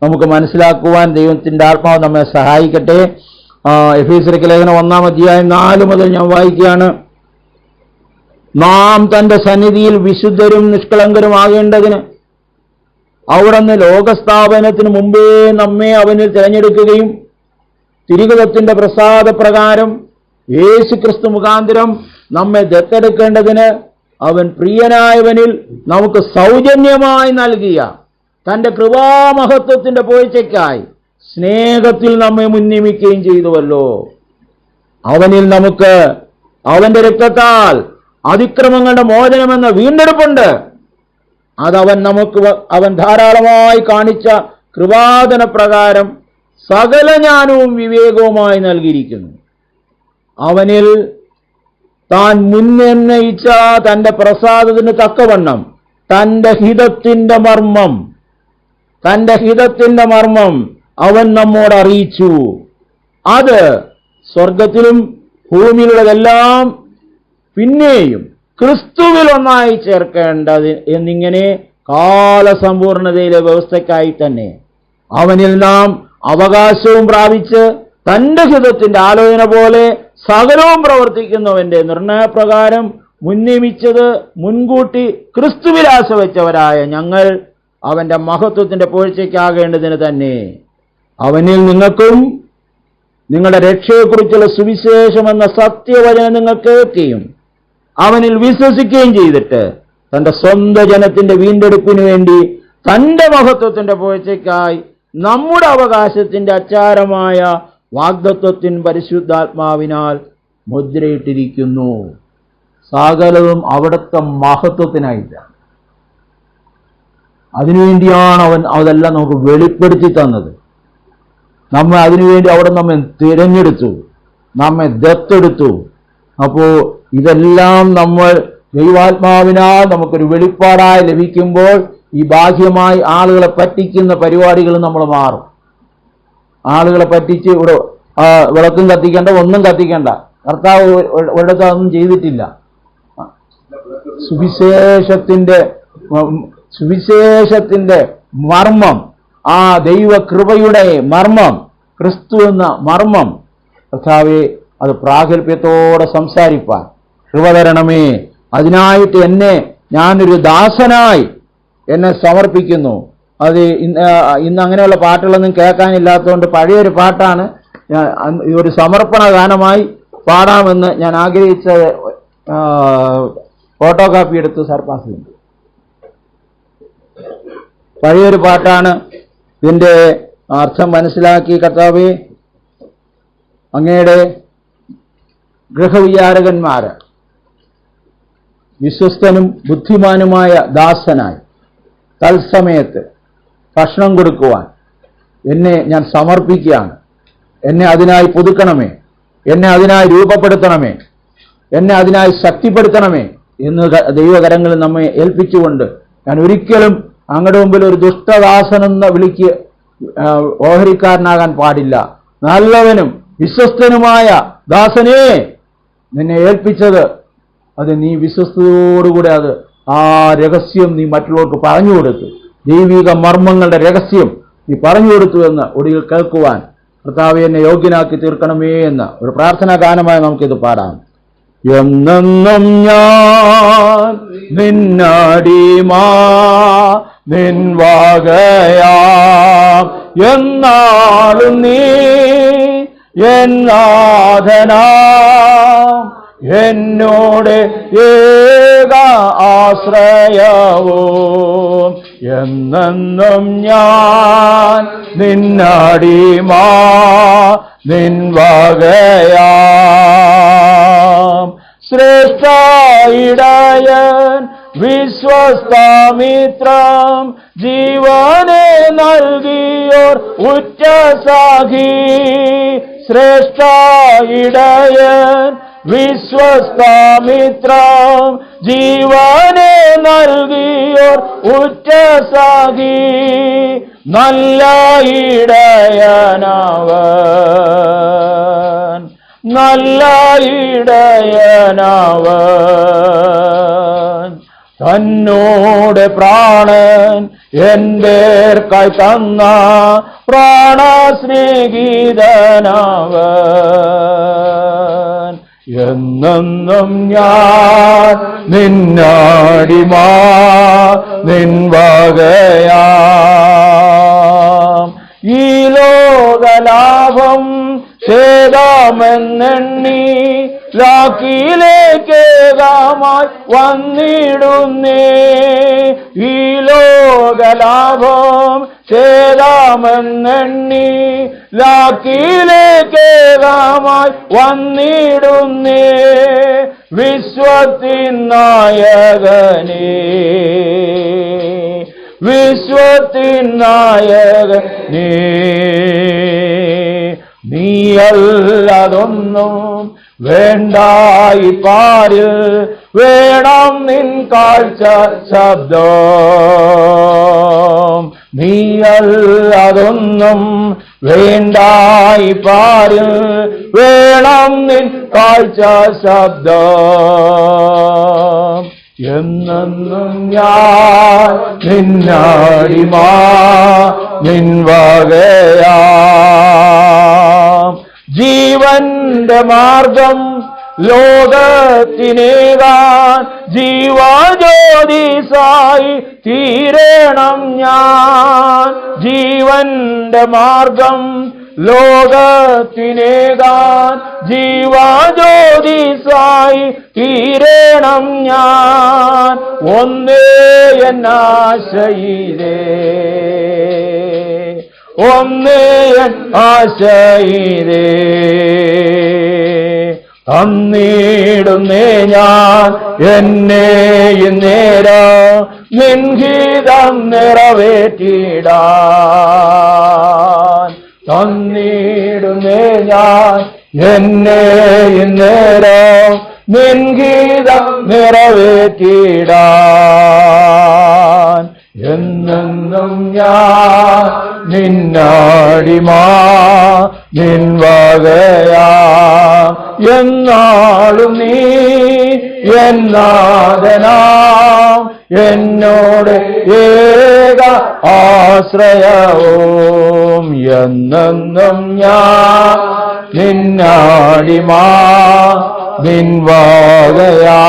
S1: നമുക്ക് മനസ്സിലാക്കുവാൻ ദൈവത്തിൻ്റെ ആത്മാവ് നമ്മെ സഹായിക്കട്ടെ. എഫേസ്യർക്ക് ലേഖനം 1-ാം അധ്യായം 4 മുതൽ ഞാൻ വായിക്കുകയാണ്. നാം തന്റെ സന്നിധിയിൽ വിശുദ്ധരും നിഷ്കളങ്കരും ആകേണ്ടതിന് അവിടുന്ന് ലോകസ്ഥാപനത്തിന് മുമ്പേ നമ്മെ അവനിൽ തിരഞ്ഞെടുക്കുകയും തിരുഹിതത്തിന്റെ പ്രസാദപ്രകാരം യേശുക്രിസ്തു മുഖാന്തരം നമ്മെ ദത്തെടുക്കേണ്ടതിന് അവൻ പ്രിയനായവനിൽ നമുക്ക് സൗജന്യമായി നൽകിയ തന്റെ കൃപാമഹത്വത്തിന്റെ പോഴ്ചയ്ക്കായി സ്നേഹത്തിൽ നമ്മെ മുൻനിയമിക്കുകയും ചെയ്തുവല്ലോ. അവനിൽ നമുക്ക് അവന്റെ രക്തത്താൽ അതിക്രമങ്ങളുടെ മോചനമെന്ന വീണ്ടെടുപ്പുണ്ട്. അവൻ ധാരാളമായി കാണിച്ച കൃപാദന പ്രകാരം സകല ജ്ഞാനവും വിവേകവുമായി നൽകിയിരിക്കുന്നു. അവനിൽ താൻ മുന്നയിച്ച തന്റെ പ്രസാദത്തിന് തക്കവണ്ണം തന്റെ ഹിതത്തിന്റെ മർമ്മം അവൻ നമ്മോട് അറിയിച്ചു. അത് സ്വർഗത്തിലും ഭൂമിയിലുള്ളതെല്ലാം പിന്നെയും ക്രിസ്തുവിൽ ഒന്നായി ചേർക്കേണ്ടത് എന്നിങ്ങനെ കാലസമ്പൂർണതയിലെ വ്യവസ്ഥയ്ക്കായി തന്നെ അവനിൽ നാം അവകാശവും പ്രാപിച്ച് തന്റെ ഹിതത്തിന്റെ ആലോചന പോലെ സകലവും പ്രവർത്തിക്കുന്നവന്റെ നിർണയപ്രകാരം മുൻനിയമിച്ചത് മുൻകൂട്ടി ക്രിസ്തുവിൽ ആശ വെച്ചവരായ ഞങ്ങൾ അവന്റെ മഹത്വത്തിന്റെ പോഴ്ചയ്ക്കാകേണ്ടതിന് തന്നെ. അവനിൽ നിങ്ങൾക്കും നിങ്ങളുടെ രക്ഷയെക്കുറിച്ചുള്ള സുവിശേഷം എന്ന സത്യവചനം നിങ്ങൾ കേൾക്കുകയും അവനിൽ വിശ്വസിക്കുകയും ചെയ്തിട്ട് തന്റെ സ്വന്തം ജനത്തിന്റെ വീണ്ടെടുപ്പിന് വേണ്ടി തന്റെ മഹത്വത്തിന്റെ പോഴ്ചയ്ക്കായി നമ്മുടെ അവകാശത്തിന്റെ അച്ചാരമായ വാഗ്ദത്വത്തിൻ പരിശുദ്ധാത്മാവിനാൽ മുദ്രയിട്ടിരിക്കുന്നു. സകലതും അവിടുത്തെ മഹത്വത്തിനായിട്ടാണ്. അതിനുവേണ്ടിയാണ് അവൻ അതെല്ലാം നമുക്ക് വെളിപ്പെടുത്തി തന്നത്. നമ്മെ അതിനുവേണ്ടി അവിടെ നമ്മെ തിരഞ്ഞെടുത്തു, നമ്മെ ദത്തെടുത്തു. അപ്പോ ഇതെല്ലാം നമ്മൾ ദൈവാത്മാവിനാൽ നമുക്കൊരു വെളിപ്പാടായി ലഭിക്കുമ്പോൾ ഈ ബാഹ്യമായി ആളുകളെ പറ്റിക്കുന്ന പരിപാടികൾ നമ്മൾ മാറും. ആളുകളെ പറ്റിച്ച് ഇവിടെ വിളക്കും കത്തിക്കേണ്ട, ഒന്നും കത്തിക്കേണ്ട. കർത്താവ് ഒരിടത്തും അതൊന്നും ചെയ്തിട്ടില്ല. സുവിശേഷത്തിന്റെ മർമ്മം, ആ ദൈവകൃപയുടെ മർമ്മം, ക്രിസ്തു എന്ന മർമ്മം, കർത്താവേ അത് പ്രാഗൽഭ്യത്തോടെ സംസാരിപ്പാൻ കൃപ തരണമേ. അതിനായിട്ട് ഞാനൊരു ദാസനായി എന്നെ സമർപ്പിക്കുന്നു. അത് ഇന്ന് അങ്ങനെയുള്ള പാട്ടുകളൊന്നും കേൾക്കാനില്ലാത്തതുകൊണ്ട് പഴയൊരു പാട്ടാണ് ഒരു സമർപ്പണ ഗാനമായി പാടാമെന്ന് ഞാൻ ആഗ്രഹിച്ച ഫോട്ടോ കോപ്പി എടുത്ത് സർപ്പാസിലുണ്ട്. പഴയൊരു പാട്ടാണ്. ഇതിന്റെ അർത്ഥം മനസ്സിലാക്കി കർത്താവേ, അങ്ങയുടെ ഗൃഹവിചാരകന്മാര് വിശ്വസ്തനും ബുദ്ധിമാനുമായ ദാസനായി തത്സമയത്ത് ഭക്ഷണം കൊടുക്കുവാൻ ഞാൻ സമർപ്പിക്കുകയാണ്. എന്നെ അതിനായി പുതുക്കണമേ, എന്നെ അതിനായി രൂപപ്പെടുത്തണമേ, എന്നെ അതിനായി ശക്തിപ്പെടുത്തണമേ എന്ന് ദൈവകരങ്ങളിൽ നമ്മെ ഏൽപ്പിച്ചുകൊണ്ട് ഞാൻ ഒരിക്കലും അങ്ങയുടെ മുമ്പിൽ ഒരു ദുഷ്ടദാസനെന്ന വിളിക്ക് ഓഹരിക്കാരനാകാൻ പാടില്ല. നല്ലവനും വിശ്വസ്തനുമായ ദാസനെ നിന്നെ ഏൽപ്പിച്ചത്, അത് നീ വിശ്വസ്തയോടുകൂടെ ആ രഹസ്യം നീ മറ്റുള്ളവർക്ക് പറഞ്ഞു കൊടുത്തു. ദൈവിക മർമ്മങ്ങളുടെ രഹസ്യം നീ പറഞ്ഞു കൊടുത്തു എന്ന് ഒടുവിൽ കേൾക്കുവാൻ കർത്താവേ എന്നെ യോഗ്യനാക്കി തീർക്കണമേ എന്ന ഒരു പ്രാർത്ഥനാ ഗാനമായി നമുക്കിത് പാടാം. എന്നെന്നും ഞാൻ നിന്നടിമാ നിൻവാകയാം, എന്നാളും നീ എന്നാഥനാം, എന്നോട് ഏക ആശ്രയവും. എന്നെന്നും ഞാൻ നിന്നടിമാ നിൻവാകയാം, ശ്രേഷ്ഠ ഇടയൻ വിശ്വസ്തമിത്രം, ജീവനെ നൽകിയോർ ഉറ്റ സഖി. ശ്രേഷ്ഠ ഇടയൻ വിശ്വസ്തമിത്രം, ജീവനെ നൽകിയോർ ഉറ്റ സഖി. നല്ല ഇടയനവൻ, നല്ല ഇടയനവൻ, തന്നോട് പ്രാണൻ എന്റേർക്കായി തന്ന പ്രാണസ്നേഹിതനവൻ. എന്നെന്നും ഞാൻ നിന്നടിമാ നിൻവാകയാം, ഈ ലോകലാഭം ഛേദമെന്നെണ്ണി ലാക്കിലേക്കേകമായി വന്നിടുന്നേ. ഈ ലോകലാഭം ഛേദമെന്നെണ്ണി ലാക്കിലേക്കേകമായി വന്നിടുന്നേ. വിശ്വത്തിൻ നായകനേ, വിശ്വത്തിൻ നായകനേ, നീയല്ലതൊന്നും വേണ്ടായി പാരിൽ, വേണം നിൻ കാഴ്ച ശബ്ദം. നീയല്ലതൊന്നും വേണ്ടായി പാരിൽ, വേണം നിൻ കാഴ്ച ശബ്ദം. എന്നെന്നും ഞാൻ നിന്നടിമാ നിൻവാകയാം, ജീവന്റെ മാർഗം ലോകത്തിനേകാൻ ജീവജ്യോതിസായി തീരണം ഞാൻ. ജീവന്റെ മാർഗം ലോകത്തിനേകാൻ ജീവജ്യോതിസായി തീരണം ഞാൻ. ഒന്നേ എന്നാശയിരേ, ഒന്നേ ആശയിരേ, തന്നിടുന്നേ ഞാൻ എന്നെ ഇന്നേരം നിൻഹിതം നിറവേറ്റിടാൻ. തന്നിടുന്നേ ഞാൻ എന്നെ ഇന്നേരം നിൻഹിതം നിറവേറ്റിടാൻ. എന്നെന്നും ഞാൻ നിന്നടിമാ നിൻവകയാ എന്നാളും നീ എന്നാഥനാം എന്നോട് ഏക ആശ്രയവും എന്നെന്നും ഞാൻ നിന്നാടിമാ നിൻവകയാ